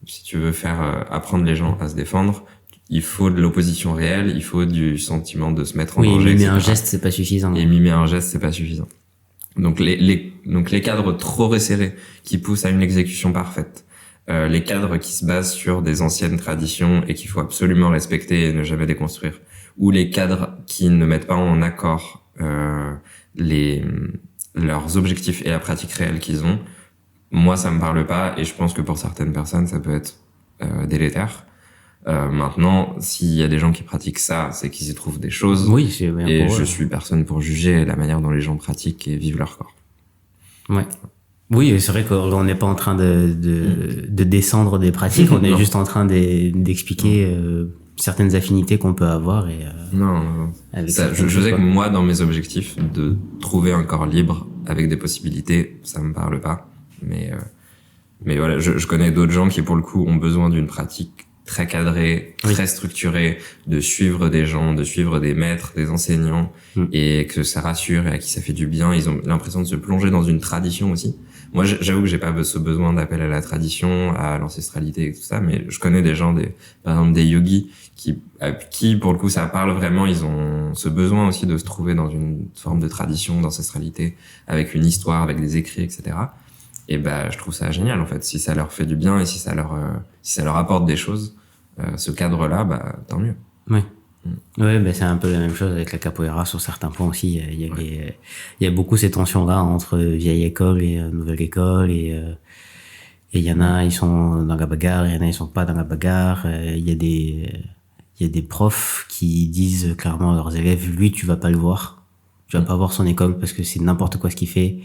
Si tu veux faire apprendre les gens à se défendre, il faut de l'opposition réelle, il faut du sentiment de se mettre en danger. Oui, mimer un geste, c'est pas suffisant. Et mimer un geste, c'est pas suffisant. Donc les cadres trop resserrés qui poussent à une exécution parfaite, les cadres qui se basent sur des anciennes traditions et qu'il faut absolument respecter et ne jamais déconstruire, ou les cadres qui ne mettent pas en accord leurs objectifs et la pratique réelle qu'ils ont, moi ça me parle pas et je pense que pour certaines personnes ça peut être délétère. Maintenant, s'il y a des gens qui pratiquent ça, c'est qu'ils y trouvent des choses. Oui, c'est bien. Et je suis personne pour juger la manière dont les gens pratiquent et vivent leur corps. Ouais. Oui, c'est vrai qu'on n'est pas en train de descendre des pratiques, on est juste en train d'expliquer certaines affinités qu'on peut avoir et non. Ça, je sais que moi, dans mes objectifs, de trouver un corps libre avec des possibilités, ça me parle pas. Mais voilà, je connais d'autres gens qui, pour le coup, ont besoin d'une pratique très cadrée, très structurée, de suivre des gens, de suivre des maîtres, des enseignants, et que ça rassure et à qui ça fait du bien. Ils ont l'impression de se plonger dans une tradition aussi. Moi, j'avoue que j'ai pas ce besoin d'appel à la tradition, à l'ancestralité et tout ça, mais je connais des gens, par exemple des yogis, qui pour le coup ça parle vraiment. Ils ont ce besoin aussi de se trouver dans une forme de tradition, d'ancestralité, avec une histoire, avec des écrits, etc. Et je trouve ça génial en fait. Si ça leur fait du bien et si ça leur apporte des choses, ce cadre-là, tant mieux. Ouais. Ouais, ben c'est un peu la même chose avec la capoeira sur certains points aussi. Il y a beaucoup ces tensions-là entre vieille école et nouvelle école et il y en a, ils sont dans la bagarre, il y en a, ils sont pas dans la bagarre. Il y a des profs qui disent clairement à leurs élèves, lui, tu vas pas le voir. Tu vas pas voir son école parce que c'est n'importe quoi ce qu'il fait.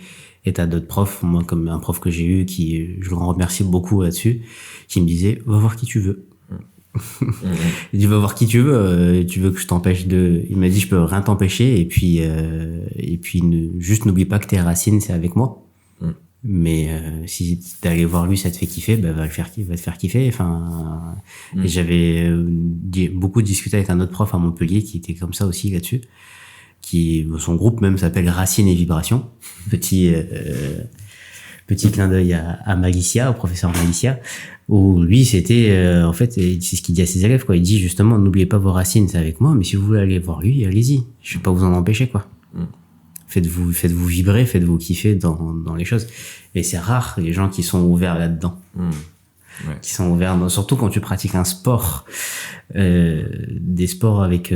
Et t'as d'autres profs, moi, comme un prof que j'ai eu qui, je le remercie beaucoup là-dessus, qui me disait, va voir qui tu veux. Il dit, va voir qui tu veux que je t'empêche il m'a dit, je peux rien t'empêcher, et puis juste n'oublie pas que tes racines, c'est avec moi. Mais si d'aller voir lui ça te fait kiffer, ben va te faire kiffer. Enfin, et j'avais beaucoup discuté avec un autre prof à Montpellier qui était comme ça aussi là-dessus, qui son groupe même s'appelle Racines et Vibrations. Petit clin d'œil à Malicia, au professeur Malicia, où lui c'était en fait c'est ce qu'il dit à ses élèves quoi. Il dit justement n'oubliez pas vos racines, c'est avec moi, mais si vous voulez aller voir lui, allez-y. Je vais pas vous en empêcher quoi. Faites-vous vibrer, faites-vous kiffer dans les choses. Et c'est rare les gens qui sont ouverts là-dedans. Ouais. Qui sont ouverts, surtout quand tu pratiques un sport, des sports avec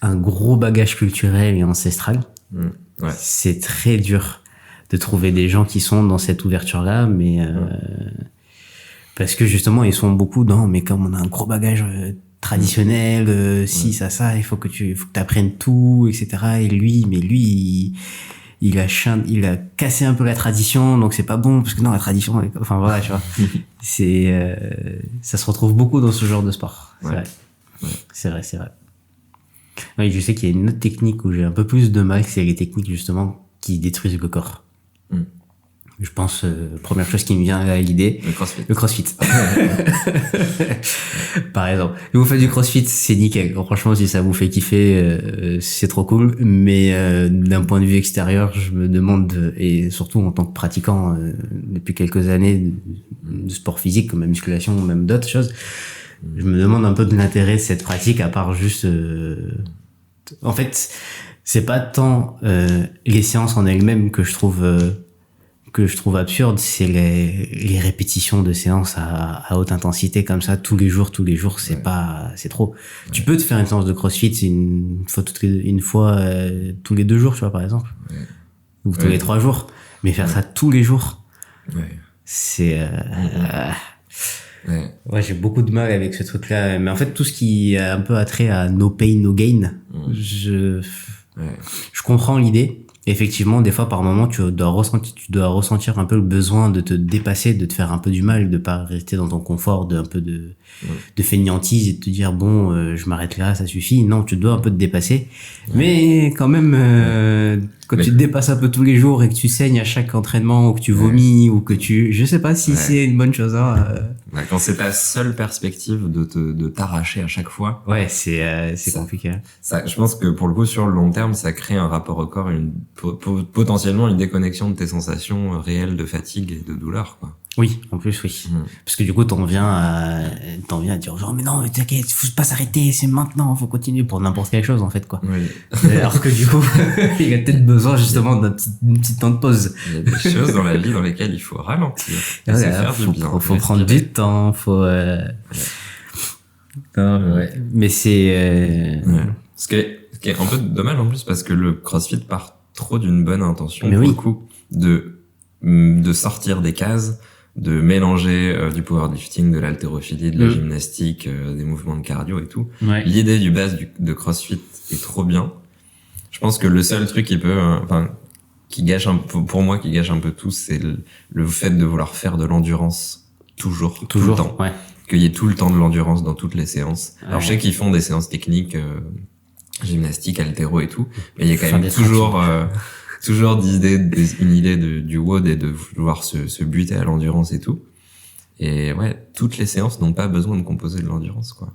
un gros bagage culturel et ancestral. Ouais. C'est très dur de trouver des gens qui sont dans cette ouverture-là, mais parce que justement ils sont beaucoup dans, mais comme on a un gros bagage traditionnel, ça, il faut que t'apprennes tout, etc. Et lui, il a cassé un peu la tradition, donc c'est pas bon, parce que non, la tradition, enfin voilà, tu vois. Ça se retrouve beaucoup dans ce genre de sport. C'est vrai. Oui, je sais qu'il y a une autre technique où j'ai un peu plus de mal, c'est les techniques justement qui détruisent le corps. Je pense, première chose qui me vient à l'idée, le crossfit. Par exemple, si vous faites du crossfit, c'est nickel. Franchement, si ça vous fait kiffer, c'est trop cool. Mais d'un point de vue extérieur, je me demande, et surtout en tant que pratiquant depuis quelques années de sport physique, comme la musculation, ou même d'autres choses, je me demande un peu de l'intérêt de cette pratique, à part juste... En fait, c'est pas tant les séances en elles-mêmes que je trouve absurde, c'est les répétitions de séances à haute intensité comme ça tous les jours, c'est trop. Tu peux te faire une séance de CrossFit une fois tous les 2 jours, tu vois, par exemple, ou tous les 3 jours, mais faire ça tous les jours, c'est j'ai beaucoup de mal avec ce truc-là. Mais en fait, tout ce qui a un peu attrait à no pain, no gain, je comprends l'idée. Effectivement, des fois, par moment, tu dois ressentir un peu le besoin de te dépasser, de te faire un peu du mal, de pas rester dans ton confort, de fainéantise et de te dire, bon, je m'arrête là, ça suffit. Non, tu dois un peu te dépasser. Mais quand même, quand tu te dépasses un peu tous les jours et que tu saignes à chaque entraînement, ou que tu vomis, ou que je sais pas si c'est une bonne chose, hein. Quand c'est ta seule perspective de t'arracher à chaque fois. C'est compliqué. Ça, je pense que pour le coup, sur le long terme, ça crée un rapport au corps, potentiellement une déconnexion de tes sensations réelles de fatigue et de douleur, quoi. Oui, en plus, oui. Parce que du coup, t'en viens à dire genre, mais non, mais t'inquiète, faut pas s'arrêter, c'est maintenant, faut continuer pour n'importe quelle chose, en fait, quoi. Oui. Alors que du coup, il a peut-être besoin, justement, d'une petite temps de pause. Il y a des choses dans la vie dans lesquelles il faut ralentir. Faut prendre du temps, mais c'est, Ce qui est un peu dommage, en plus, parce que le CrossFit part trop d'une bonne intention, pour le coup, de sortir des cases, de mélanger du powerlifting, de haltérophilie, de la gymnastique, des mouvements de cardio et tout. L'idée du base de CrossFit est trop bien. Je pense que le seul truc qui gâche pour moi, qui gâche un peu tout, c'est le fait de vouloir faire de l'endurance tout le temps. Qu'il y ait tout le temps de l'endurance dans toutes les séances. Alors je sais qu'ils font des séances techniques, gymnastique, haltéro et tout, mais il y a quand même toujours une idée du WOD et de vouloir se buter à l'endurance et tout. Et toutes les séances n'ont pas besoin de composer de l'endurance, quoi.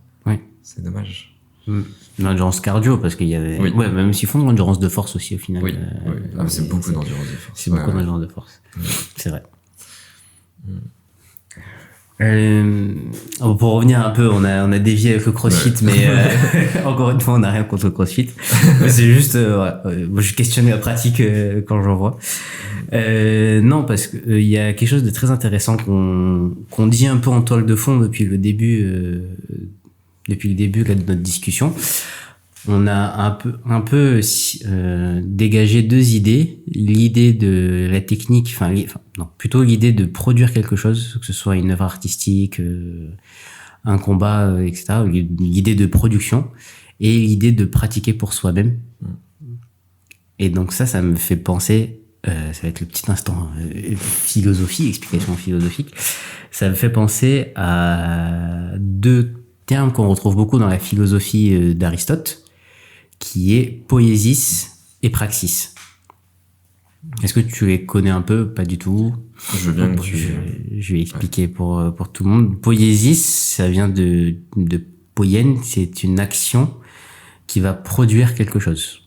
C'est dommage. L'endurance cardio, parce qu'il y avait, même s'ils font de l'endurance de force aussi, au final. C'est beaucoup d'endurance de force. C'est beaucoup d'endurance de force. C'est vrai. Pour revenir un peu, on a dévié avec le CrossFit, mais encore une fois, on n'a rien contre le CrossFit. C'est juste, je questionne la pratique quand j'en vois. Non, parce que il y a quelque chose de très intéressant qu'on dit un peu en toile de fond depuis le début depuis le début là, de notre discussion, on a un peu dégagé deux idées. L'idée de la technique, non, plutôt l'idée de produire quelque chose, que ce soit une œuvre artistique, un combat, etc. L'idée de production et l'idée de pratiquer pour soi-même. Et donc ça me fait penser, ça va être le petit instant philosophie, explication philosophique. Ça me fait penser à deux termes qu'on retrouve beaucoup dans la philosophie d'Aristote, qui est poiesis et praxis. Est-ce que tu les connais un peu? Pas du tout. Je veux bien que je vais expliquer pour tout le monde. Poiesis, ça vient de poién, c'est une action qui va produire quelque chose.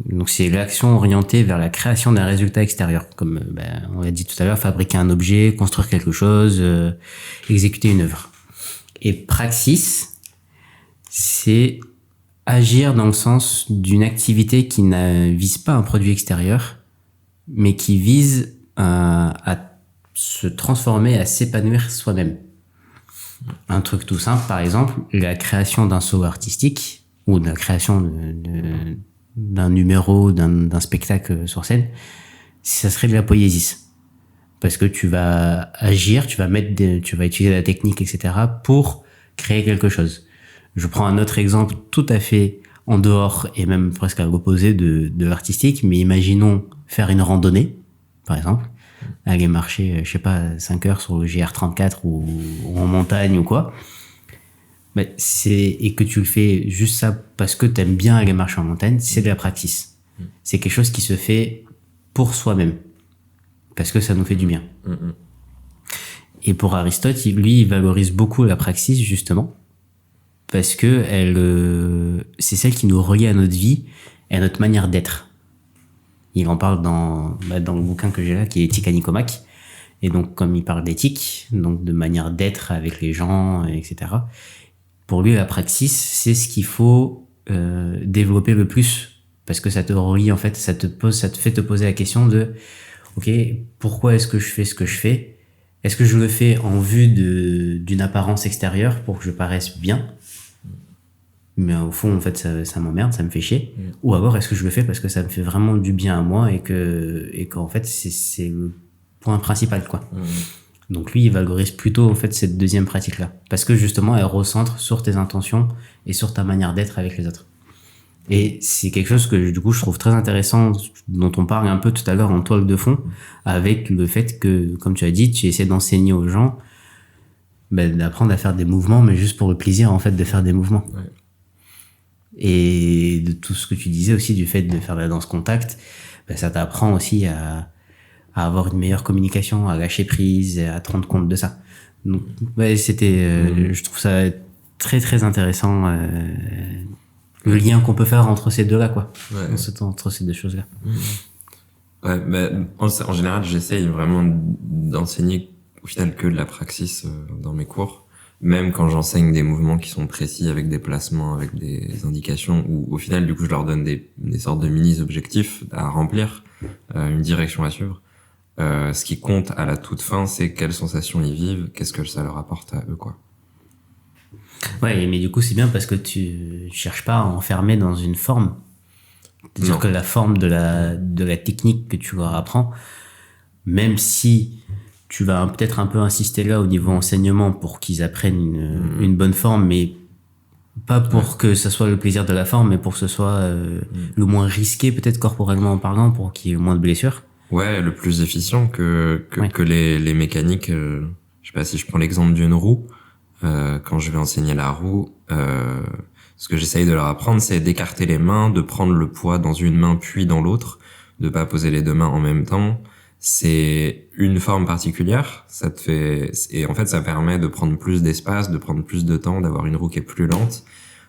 Donc c'est l'action orientée vers la création d'un résultat extérieur, comme on l'a dit tout à l'heure, fabriquer un objet, construire quelque chose, exécuter une œuvre. Et praxis, c'est agir dans le sens d'une activité qui ne vise pas un produit extérieur, mais qui vise à se transformer, à s'épanouir soi-même. Un truc tout simple, par exemple, la création d'un solo artistique ou de la création d'un numéro, d'un spectacle sur scène, ça serait de la poiesis. Parce que tu vas agir, tu vas utiliser la technique, etc. pour créer quelque chose. Je prends un autre exemple tout à fait en dehors et même presque à l'opposé de l'artistique, mais imaginons faire une randonnée, par exemple, aller marcher, je sais pas, 5 heures sur le GR34 ou en montagne ou quoi. Et que tu le fais juste ça parce que t'aimes bien aller marcher en montagne, c'est de la praxis. C'est quelque chose qui se fait pour soi-même. Parce que ça nous fait du bien. Et pour Aristote, lui, il valorise beaucoup la praxis, justement. Parce que c'est celle qui nous relie à notre vie et à notre manière d'être. Il en parle dans le bouquin que j'ai là, qui est Éthique à Nicomaque. Et donc, comme il parle d'éthique, donc de manière d'être avec les gens, etc., pour lui, la praxis, c'est ce qu'il faut développer le plus, parce que ça te relie, en fait, ça te fait te poser la question de, ok, pourquoi est-ce que je fais ce que je fais? Est-ce que je le fais en vue d'une apparence extérieure pour que je paraisse bien? Mais au fond, en fait, ça m'emmerde, ça me fait chier. Ou alors, est-ce que je le fais parce que ça me fait vraiment du bien à moi et qu'en fait, c'est le point principal, quoi. Donc lui, il valorise plutôt en fait cette deuxième pratique-là, parce que justement, elle recentre sur tes intentions et sur ta manière d'être avec les autres. Et c'est quelque chose que du coup je trouve très intéressant, dont on parle un peu tout à l'heure en toile de fond, avec le fait que, comme tu as dit, tu essaies d'enseigner aux gens d'apprendre à faire des mouvements, mais juste pour le plaisir en fait de faire des mouvements. Ouais. Et de tout ce que tu disais aussi du fait de faire de la danse contact, ça t'apprend aussi à avoir une meilleure communication, à lâcher prise, à te rendre compte de ça. Donc, je trouve ça très très intéressant, le lien qu'on peut faire entre ces deux-là, quoi. Ouais. Entre ces deux choses-là. Ouais, en général, j'essaye vraiment d'enseigner au final que de la praxis dans mes cours. Même quand j'enseigne des mouvements qui sont précis avec des placements, avec des indications, où au final, du coup, je leur donne des sortes de mini-objectifs à remplir, une direction à suivre. Ce qui compte à la toute fin, c'est quelles sensations ils vivent, qu'est-ce que ça leur apporte à eux, quoi. Ouais, mais du coup, c'est bien parce que tu cherches pas à enfermer dans une forme. C'est-à-dire que la forme de la technique que tu leur apprends, même si tu vas peut-être un peu insister là au niveau enseignement pour qu'ils apprennent une bonne forme, mais pas pour que ça soit le plaisir de la forme, mais pour que ce soit le moins risqué, peut-être corporellement en parlant, pour qu'il y ait le moins de blessures. Ouais, le plus efficient que les mécaniques. Je sais pas, si je prends l'exemple d'une roue, quand je vais enseigner la roue, ce que j'essaye de leur apprendre, c'est d'écarter les mains, de prendre le poids dans une main puis dans l'autre, de pas poser les deux mains en même temps. C'est une forme particulière, et en fait ça permet de prendre plus d'espace, de prendre plus de temps, d'avoir une roue qui est plus lente,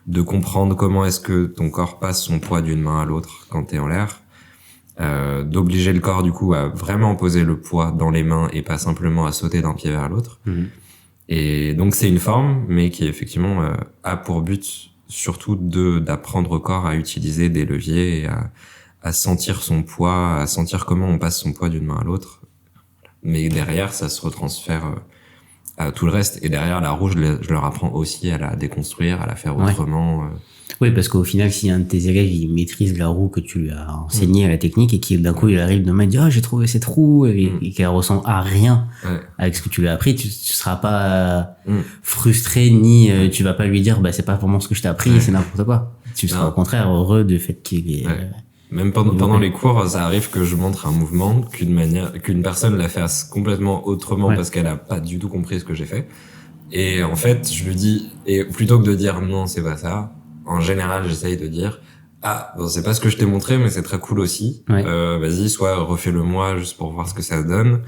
de comprendre comment est-ce que ton corps passe son poids d'une main à l'autre quand t'es en l'air, d'obliger le corps du coup à vraiment poser le poids dans les mains et pas simplement à sauter d'un pied vers l'autre. Et donc c'est une forme, mais qui effectivement a pour but surtout d'apprendre au corps à utiliser des leviers et à sentir son poids, à sentir comment on passe son poids d'une main à l'autre. Mais derrière, ça se retransfère à tout le reste. Et derrière, la roue, je leur apprends aussi à la déconstruire, à la faire autrement. Oui, parce qu'au final, si un de tes élèves, il maîtrise la roue que tu lui as enseigné à la technique et qu'il d'un coup, il arrive demain et dit, j'ai trouvé cette roue et qu'elle ressent à rien avec ce que tu lui as appris, tu seras pas frustré ni tu vas pas lui dire, c'est pas vraiment ce que je t'ai appris, c'est n'importe quoi. Tu seras au contraire heureux du fait qu'il est... Même pendant les cours, ça arrive que je montre un mouvement qu'une personne la fasse complètement autrement parce qu'elle a pas du tout compris ce que j'ai fait. Et en fait, je lui dis, et plutôt que de dire non, c'est pas ça, en général, j'essaye de dire, c'est pas ce que je t'ai montré, mais c'est très cool aussi. Vas-y, soit refais-le moi juste pour voir ce que ça donne.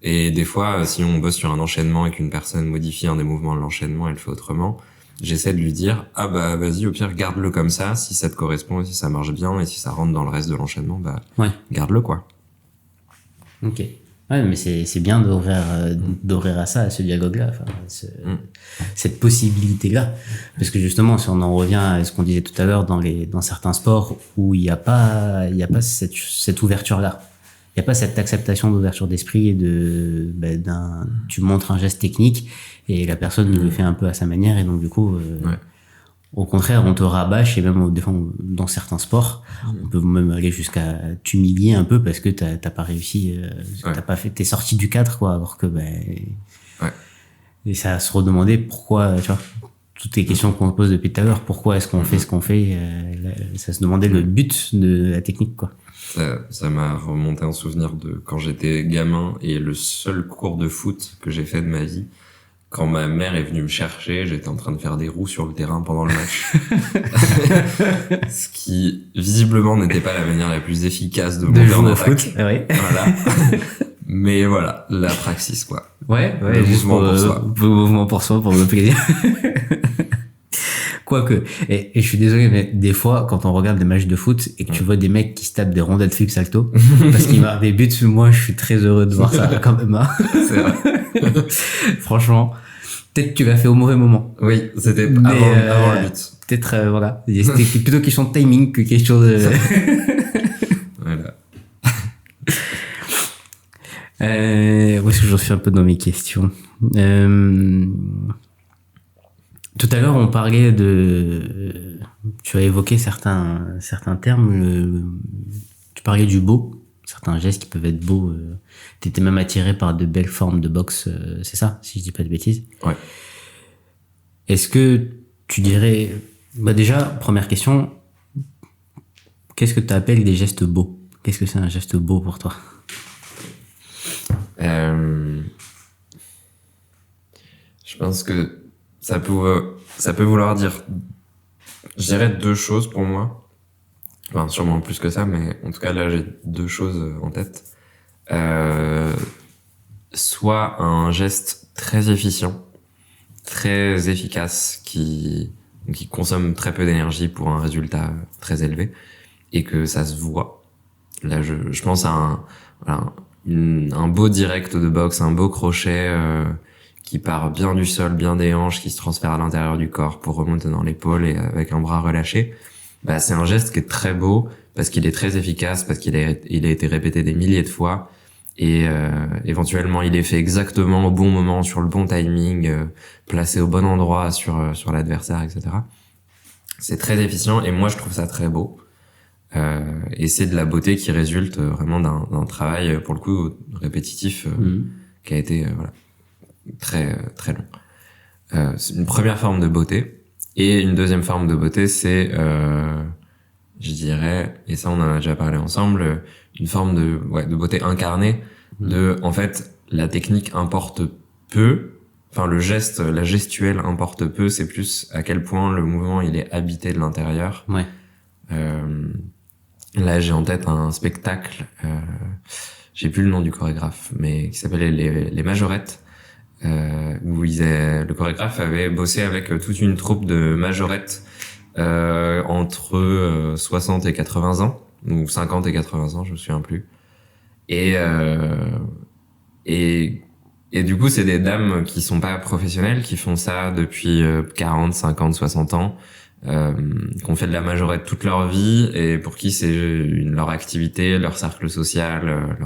Et des fois, si on bosse sur un enchaînement et qu'une personne modifie un des mouvements de l'enchaînement, elle le fait autrement. J'essaie de lui dire, vas-y, au pire, garde-le comme ça, si ça te correspond, si ça marche bien, et si ça rentre dans le reste de l'enchaînement, garde-le, quoi. Ok. Ouais, mais c'est bien d'ouvrir à ça, à ce dialogue-là, cette possibilité-là. Parce que justement, si on en revient à ce qu'on disait tout à l'heure dans certains sports où il y a pas cette ouverture-là. Il y a pas cette acceptation d'ouverture d'esprit et tu montres un geste technique et la personne le fait un peu à sa manière et donc du coup, au contraire, on te rabâche et même des fois, dans certains sports, on peut même aller jusqu'à t'humilier un peu parce que t'as pas réussi, t'es sorti du cadre, quoi, alors que, et ça à se redemander pourquoi, tu vois, toutes les questions qu'on pose depuis tout à l'heure, pourquoi est-ce qu'on fait ce qu'on fait, ça se demandait le but de la technique, quoi. Ça m'a remonté un souvenir de quand j'étais gamin et le seul cours de foot que j'ai fait de ma vie. Quand ma mère est venue me chercher, j'étais en train de faire des roues sur le terrain pendant le match. Ce qui, visiblement, n'était pas la manière la plus efficace de monter en attaque. Ouais. Voilà. Mais voilà, la praxis, quoi. Ouais, le mouvement pour soi. Le mouvement pour soi, pour le plaisir. Quoique, et je suis désolé, mais des fois, quand on regarde des matchs de foot et que tu vois des mecs qui se tapent des rondelles fixes salto, parce qu'ils marquent des buts, moi, je suis très heureux de voir ça, quand même, hein. C'est vrai. Franchement, peut-être que tu l'as fait au mauvais moment. Oui, c'était avant le but. Peut-être, voilà. C'était plutôt question de timing que question de... Voilà. Où est-ce que j'en suis un peu dans mes questions? Tout à l'heure, on parlait tu as évoqué certains termes. Tu parlais du beau, certains gestes qui peuvent être beaux. T'étais même attiré par de belles formes de boxe, c'est ça, si je dis pas de bêtises. Ouais. Est-ce que tu dirais, déjà, première question, qu'est-ce que tu appelles des gestes beaux? Qu'est-ce que c'est un geste beau pour toi? Je pense que ça peut vouloir dire, je dirais 2 choses pour moi. Enfin, sûrement plus que ça, mais en tout cas, là, j'ai 2 choses en tête. Soit un geste très efficient, très efficace, qui consomme très peu d'énergie pour un résultat très élevé, et que ça se voit. Là, je pense à un beau direct de boxe, un beau crochet, qui part bien du sol, bien des hanches, qui se transfère à l'intérieur du corps pour remonter dans l'épaule et avec un bras relâché. C'est un geste qui est très beau parce qu'il est très efficace, parce qu'il a été répété des milliers de fois et éventuellement il est fait exactement au bon moment, sur le bon timing, placé au bon endroit sur l'adversaire, etc. C'est très efficient et moi je trouve ça très beau. Et c'est de la beauté qui résulte vraiment d'un travail pour le coup répétitif qui a été très très long. C'est une première forme de beauté et une deuxième forme de beauté c'est je dirais, et ça on en a déjà parlé ensemble, une forme de beauté incarnée, en fait la technique importe peu, enfin le geste, la gestuelle importe peu, c'est plus à quel point le mouvement il est habité de l'intérieur. Ouais. Là j'ai en tête un spectacle, j'ai plus le nom du chorégraphe, mais qui s'appelait les Majorettes, où le chorégraphe avait bossé avec toute une troupe de majorettes entre 60 et 80 ans, ou 50 et 80 ans, je me souviens plus. Et du coup, c'est des dames qui sont pas professionnelles, qui font ça depuis 40, 50, 60 ans, qui ont fait de la majorette toute leur vie et pour qui c'est leur activité, leur cercle social,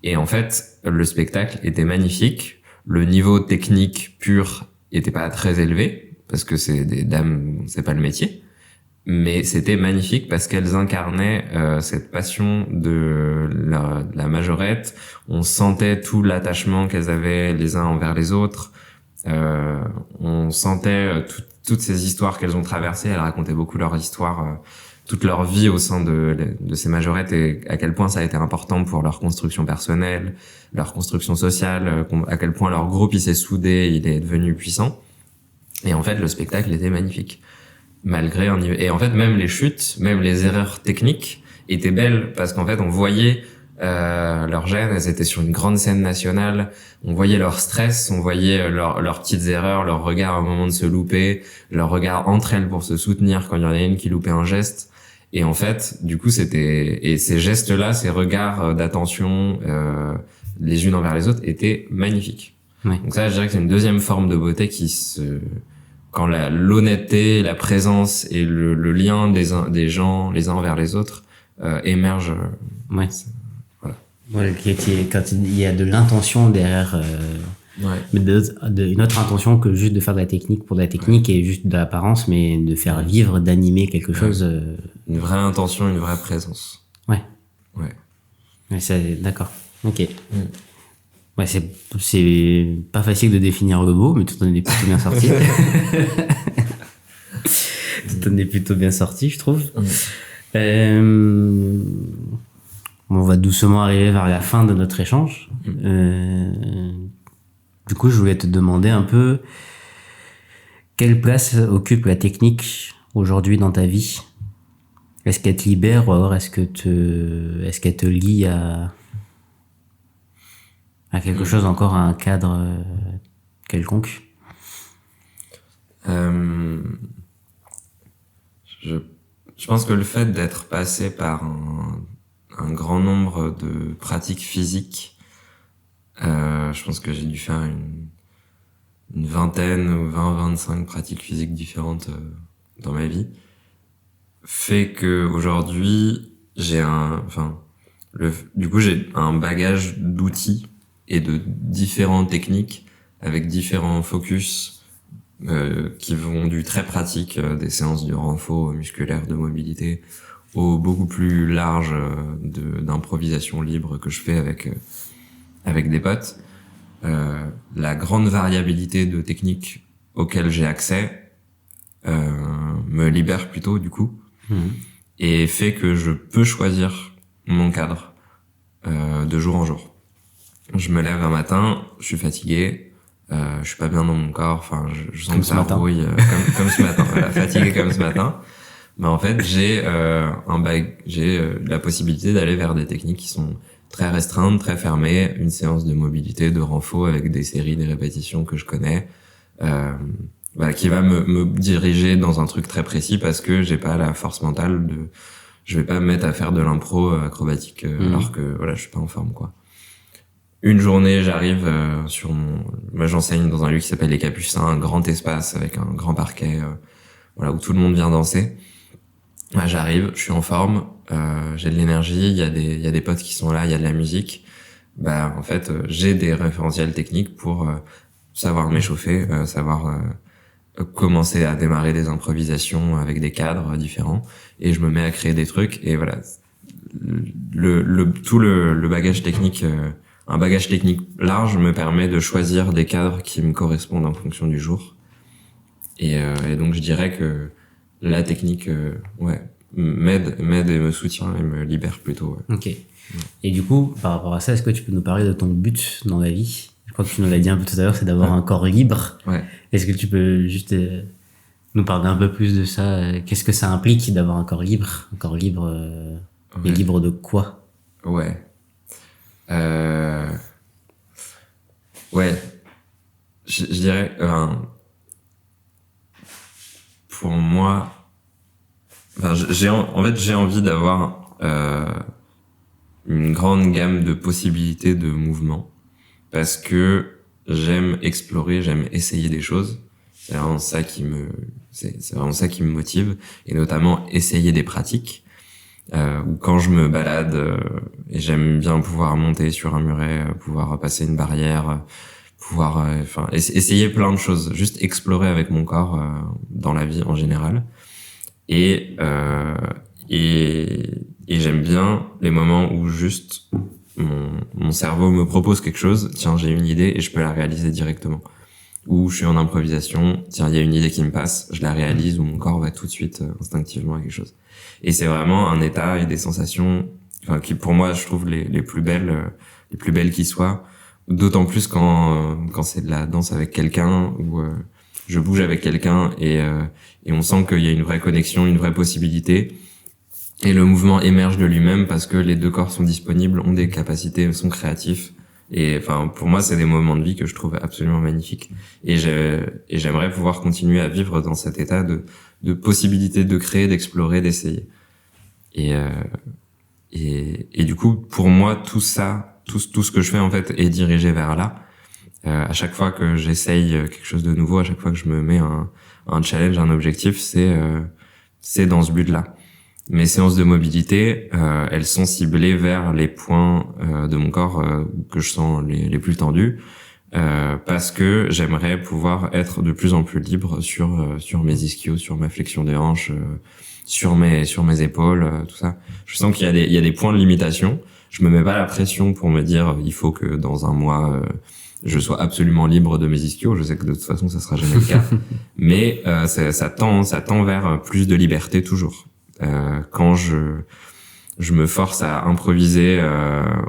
et en fait, le spectacle était magnifique. le niveau technique pur était pas très élevé parce que c'est des dames, c'est pas le métier, mais c'était magnifique parce qu'elles incarnaient cette passion de la majorette. On sentait tout l'attachement qu'elles avaient les uns envers les autres. On sentait toutes ces histoires qu'elles ont traversées. Elles racontaient beaucoup leur histoire, toute leur vie au sein de ces majorettes et à quel point ça a été important pour leur construction personnelle, leur construction sociale, à quel point leur groupe il s'est soudé, il est devenu puissant. Et en fait, le spectacle était magnifique. Malgré un niveau... Et en fait, même les chutes, même les erreurs techniques étaient belles parce qu'en fait, on voyait leur gêne, elles étaient sur une grande scène nationale, on voyait leur stress, on voyait leurs petites erreurs, leur regard au moment de se louper, leur regard entre elles pour se soutenir quand il y en a une qui loupait un geste. Et en fait, du coup, et ces gestes-là, ces regards d'attention, les unes envers les autres, étaient magnifiques. Ouais. Donc ça, je dirais que c'est une deuxième forme de beauté quand l'honnêteté, la présence et le lien des gens les uns envers les autres émergent. Ouais. Voilà. Ouais, quand il y a de l'intention derrière, mais une autre intention que juste de faire de la technique pour de la technique et juste de l'apparence, mais de faire vivre, d'animer quelque chose. Une vraie intention, une vraie présence. Ouais. D'accord. Ok. Ouais, c'est pas facile de définir le mot, mais tout en est plutôt bien sorti. Tout en est plutôt bien sorti, je trouve. On va doucement arriver vers la fin de notre échange. Du coup, je voulais te demander un peu quelle place occupe la technique aujourd'hui dans ta vie. Est-ce qu'elle te libère ou alors est-ce qu'elle te lie à quelque chose encore, à un cadre quelconque? Je pense que le fait d'être passé par un grand nombre de pratiques physiques, je pense que j'ai dû faire une vingtaine ou 20-25 pratiques physiques différentes dans ma vie, fait que aujourd'hui j'ai du coup j'ai un bagage d'outils et de différentes techniques avec différents focus qui vont du très pratique, des séances de renfort musculaire, de mobilité, au beaucoup plus large d'improvisation libre que je fais avec des potes. La grande variabilité de techniques auxquelles j'ai accès me libère plutôt du coup, et fait que je peux choisir mon cadre de jour en jour. Je me lève un matin, je suis fatigué, je suis pas bien dans mon corps, enfin je sens que ça rouille comme ce matin, voilà, fatigué comme ce matin. Mais en fait, j'ai la possibilité d'aller vers des techniques qui sont très restreintes, très fermées, une séance de mobilité, de renfort avec des séries, des répétitions que je connais, qui va me diriger dans un truc très précis parce que j'ai pas la force mentale je vais pas me mettre à faire de l'impro acrobatique alors que voilà, je suis pas en forme quoi. Une journée, j'arrive moi j'enseigne dans un lieu qui s'appelle Les Capucins, un grand espace avec un grand parquet, où tout le monde vient danser. Ouais, j'arrive, je suis en forme, j'ai de l'énergie, il y a des potes qui sont là, il y a de la musique. En fait, j'ai des référentiels techniques pour savoir m'échauffer, savoir commencer à démarrer des improvisations avec des cadres différents, et je me mets à créer des trucs. Et voilà, tout le bagage technique, un bagage technique large me permet de choisir des cadres qui me correspondent en fonction du jour. Et donc je dirais que la technique m'aide et me soutient et me libère plutôt. Ouais. Ok. Et du coup, par rapport à ça, est-ce que tu peux nous parler de ton but dans la vie? Je crois que tu nous l'as dit un peu tout à l'heure, c'est d'avoir un corps libre. Ouais. Est-ce que tu peux juste nous parler un peu plus de ça? Qu'est-ce que ça implique d'avoir un corps libre? Un corps libre, mais libre de quoi? Ouais. Je dirais, pour moi, j'ai envie d'avoir une grande gamme de possibilités de mouvements parce que j'aime explorer, j'aime essayer des choses. C'est vraiment ça qui me motive, et notamment essayer des pratiques. Ou quand je me balade et j'aime bien pouvoir monter sur un muret, pouvoir passer une barrière, pouvoir, enfin, essayer plein de choses, juste explorer avec mon corps dans la vie en général. Et j'aime bien les moments où juste mon cerveau me propose quelque chose, tiens, j'ai une idée et je peux la réaliser directement. Ou je suis en improvisation, tiens, il y a une idée qui me passe, je la réalise, ou mon corps va tout de suite instinctivement à quelque chose. Et c'est vraiment un état et des sensations, enfin, qui pour moi, je trouve les plus belles qui soient. D'autant plus quand c'est de la danse avec quelqu'un, ou je bouge avec quelqu'un et on sent qu'il y a une vraie connexion, une vraie possibilité. Et le mouvement émerge de lui-même parce que les deux corps sont disponibles, ont des capacités, sont créatifs. Et enfin, pour moi, c'est des moments de vie que je trouve absolument magnifiques. Et j'aimerais pouvoir continuer à vivre dans cet état de possibilité de créer, d'explorer, d'essayer. Et du coup, pour moi, tout ça, tout ce que je fais en fait est dirigé vers là. À chaque fois que j'essaye quelque chose de nouveau, à chaque fois que je me mets un challenge, un objectif, c'est dans ce but-là. Mes séances de mobilité, elles sont ciblées vers les points de mon corps que je sens les plus tendus, parce que j'aimerais pouvoir être de plus en plus libre sur mes ischios, sur ma flexion des hanches, sur mes épaules, tout ça. Je sens qu'il y a des points de limitation. Je me mets pas la pression pour me dire il faut que dans un mois je sois absolument libre de mes ischios. Je sais que de toute façon ça sera jamais le cas, mais ça tend vers plus de liberté toujours. Quand je me force à improviser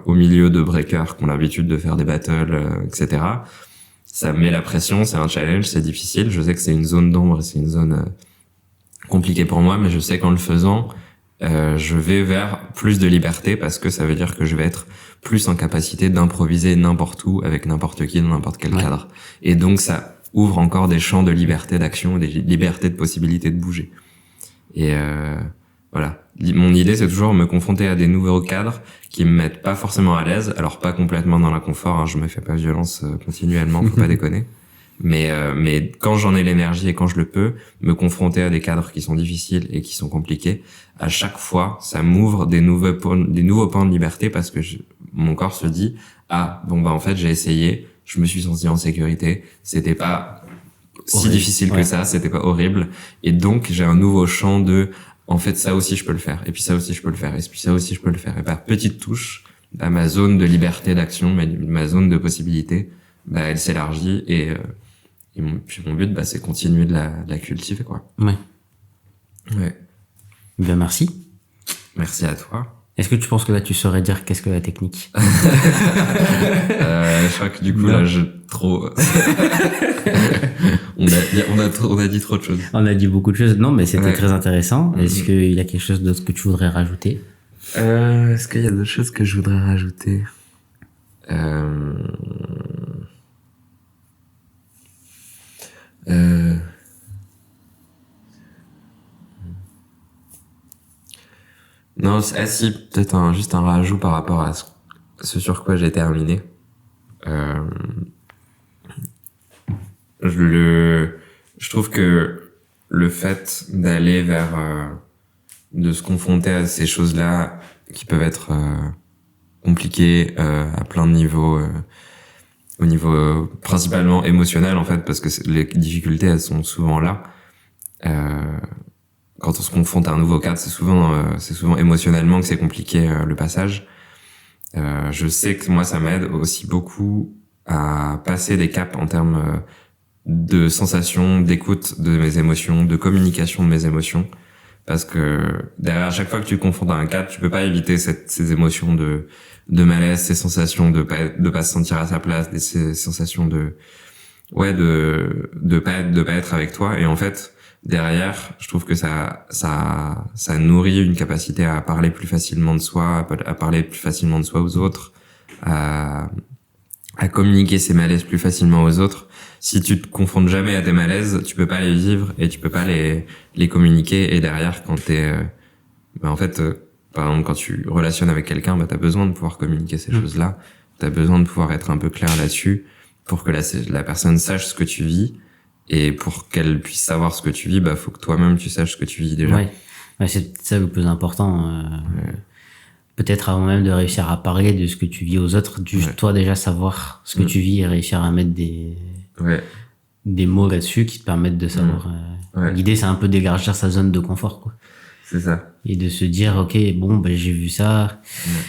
au milieu de breakers qui ont l'habitude de faire des battles, etc. Ça me met la pression, c'est un challenge, c'est difficile. Je sais que c'est une zone d'ombre, c'est une zone compliquée pour moi, mais je sais qu'en le faisant, je vais vers plus de liberté parce que ça veut dire que je vais être plus en capacité d'improviser n'importe où, avec n'importe qui, dans n'importe quel cadre. Et donc ça ouvre encore des champs de liberté d'action, des libertés de possibilité de bouger. Et voilà. Mon idée, c'est toujours me confronter à des nouveaux cadres qui me mettent pas forcément à l'aise. Alors, pas complètement dans l'inconfort, hein, je me fais pas violence continuellement, faut pas déconner. Mais quand j'en ai l'énergie et quand je le peux, me confronter à des cadres qui sont difficiles et qui sont compliqués, à chaque fois, ça m'ouvre des nouveaux points de liberté parce que mon corps se dit, ah, bon, bah, en fait, j'ai essayé, je me suis senti en sécurité, c'était pas si difficile que ça, c'était pas horrible. Et donc, j'ai un nouveau champ de, en fait, ça aussi, je peux le faire. Et puis ça aussi, je peux le faire. Et puis ça aussi, je peux le faire. Et par petites touches, bah, ma zone de liberté d'action, ma zone de possibilité, bah, elle s'élargit puis mon but, bah, c'est continuer de la cultiver, quoi. Ouais. Ouais. Ben, merci. Merci à toi. Est-ce que tu penses que là, tu saurais dire qu'est-ce que la technique? Je crois que du coup, là, on a dit trop de choses. On a dit beaucoup de choses. Non, mais c'était très intéressant. Est-ce qu'il y a quelque chose d'autre que tu voudrais rajouter? Est-ce qu'il y a d'autres choses que je voudrais rajouter? Non, si, peut-être juste un rajout par rapport à ce sur quoi j'ai terminé. Je trouve que le fait d'aller de se confronter à ces choses-là qui peuvent être compliquées à plein de niveaux, au niveau principalement émotionnel en fait, parce que les difficultés elles sont souvent là. Quand on se confronte à un nouveau cadre, c'est souvent émotionnellement que c'est compliqué le passage. Je sais que moi ça m'aide aussi beaucoup à passer des caps en termes de sensations, d'écoute de mes émotions, de communication de mes émotions, parce que derrière chaque fois que tu te confrontes à un cadre, tu peux pas éviter ces émotions de malaise, ces sensations de pas se sentir à sa place, ces sensations de pas être avec toi. Et en fait, derrière, je trouve que ça nourrit une capacité à parler plus facilement de soi, à parler plus facilement de soi aux autres, à communiquer ses malaises plus facilement aux autres. Si tu te confrontes jamais à tes malaises, tu peux pas les vivre et tu peux pas les communiquer. Et derrière, quand en fait, par exemple, quand tu relationnes avec quelqu'un, t'as besoin de pouvoir communiquer ces choses-là. T'as besoin de pouvoir être un peu clair là-dessus pour que la personne sache ce que tu vis. Et pour qu'elle puisse savoir ce que tu vis, faut que toi-même tu saches ce que tu vis déjà. Ouais, c'est ça le plus important. Peut-être avant même de réussir à parler de ce que tu vis aux autres, juste toi déjà savoir ce que tu vis et réussir à mettre des mots là-dessus qui te permettent de savoir. L'idée, c'est un peu d'élargir sa zone de confort, quoi. C'est ça. Et de se dire, ok, bon, ben, j'ai vu ça.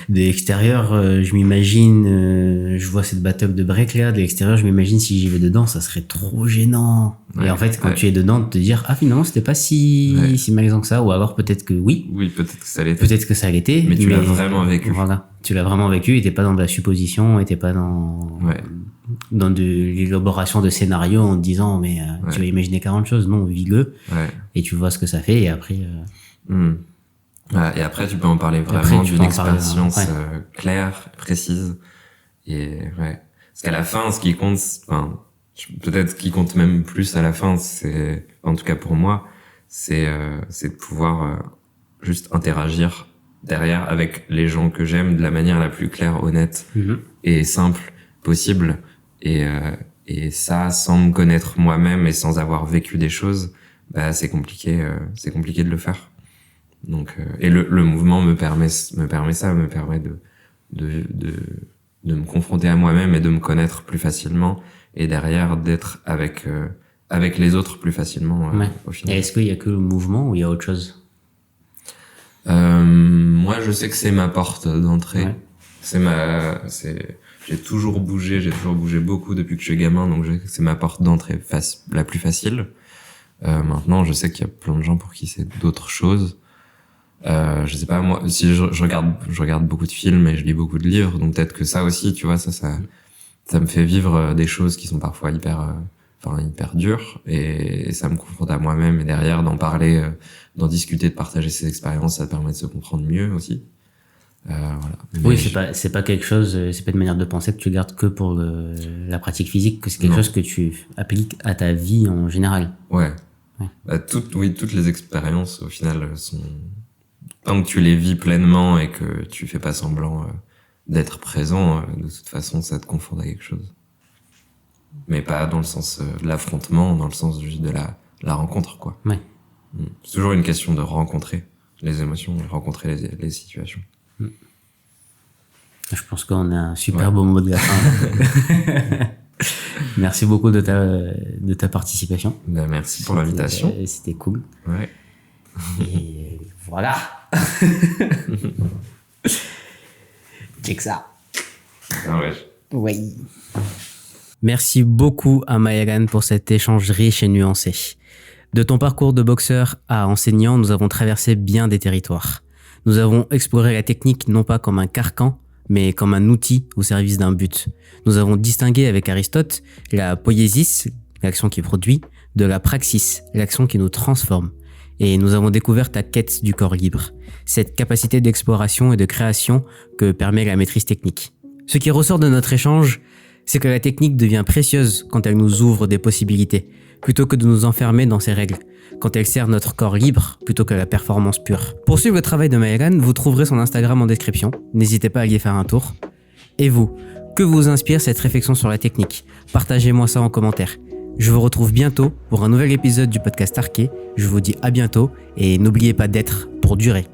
De l'extérieur, je m'imagine, je vois cette battle de break là. De l'extérieur, je m'imagine si j'y vais dedans, ça serait trop gênant. Et en fait, quand tu es dedans, de te dire, ah, finalement, c'était pas si malaisant que ça. Ou alors, peut-être que oui. Oui, peut-être que ça l'était. Peut-être que ça l'était. Mais tu l'as vraiment vécu. Voilà. Tu l'as vraiment vécu et t'es pas dans de la supposition et t'es pas dans de l'élaboration de scénarios en te disant, mais tu vas imaginer 40 choses. Non, vis-le. Et tu vois ce que ça fait et après, et après, tu peux en parler vraiment d'une expérience claire, précise. Et parce qu'à la fin, ce qui compte, peut-être ce qui compte même plus à la fin, c'est, en tout cas pour moi, c'est de pouvoir juste interagir derrière avec les gens que j'aime de la manière la plus claire, honnête et simple possible. Et ça, sans me connaître moi-même et sans avoir vécu des choses, c'est compliqué de le faire. Donc et le mouvement me permet de me confronter à moi-même et de me connaître plus facilement et derrière d'être avec les autres plus facilement au final. Et est-ce qu'il y a que le mouvement ou il y a autre chose? Moi je sais que c'est ma porte d'entrée. J'ai toujours bougé beaucoup depuis que je suis gamin, donc c'est ma porte d'entrée la plus facile. Maintenant je sais qu'il y a plein de gens pour qui c'est d'autres choses. Je sais pas, moi, si je regarde beaucoup de films et je lis beaucoup de livres, donc peut-être que ça aussi, tu vois, ça me fait vivre des choses qui sont parfois hyper dures et ça me confronte à moi-même et derrière d'en parler, d'en discuter, de partager ces expériences, ça permet de se comprendre mieux aussi. Voilà. Oui, c'est pas quelque chose, c'est pas une manière de penser que tu gardes que pour la pratique physique, que c'est quelque chose que tu appliques à ta vie en général. Toutes les expériences au final sont, tant que tu les vis pleinement et que tu fais pas semblant d'être présent, de toute façon ça te confronte à quelque chose. Mais pas dans le sens de l'affrontement, dans le sens juste de la rencontre, quoi. C'est toujours une question de rencontrer les émotions, rencontrer les situations. Je pense qu'on a un super beau mot de la fin. Merci beaucoup de ta participation. Merci pour l'invitation. C'était cool. Et voilà. Check ça. Oui. Merci beaucoup à Maëlan pour cet échange riche et nuancé. De ton parcours de boxeur à enseignant, nous avons traversé bien des territoires. Nous avons exploré la technique non pas comme un carcan, mais comme un outil au service d'un but. Nous avons distingué avec Aristote la poiesis, l'action qui produit, de la praxis, l'action qui nous transforme. Et nous avons découvert ta quête du corps libre, cette capacité d'exploration et de création que permet la maîtrise technique. Ce qui ressort de notre échange, c'est que la technique devient précieuse quand elle nous ouvre des possibilités, plutôt que de nous enfermer dans ses règles, quand elle sert notre corps libre plutôt que la performance pure. Pour suivre le travail de Maëlan, vous trouverez son Instagram en description, n'hésitez pas à y faire un tour. Et vous, que vous inspire cette réflexion sur la technique? Partagez-moi ça en commentaire. Je vous retrouve bientôt pour un nouvel épisode du podcast Arché. Je vous dis à bientôt et n'oubliez pas d'être pour durer.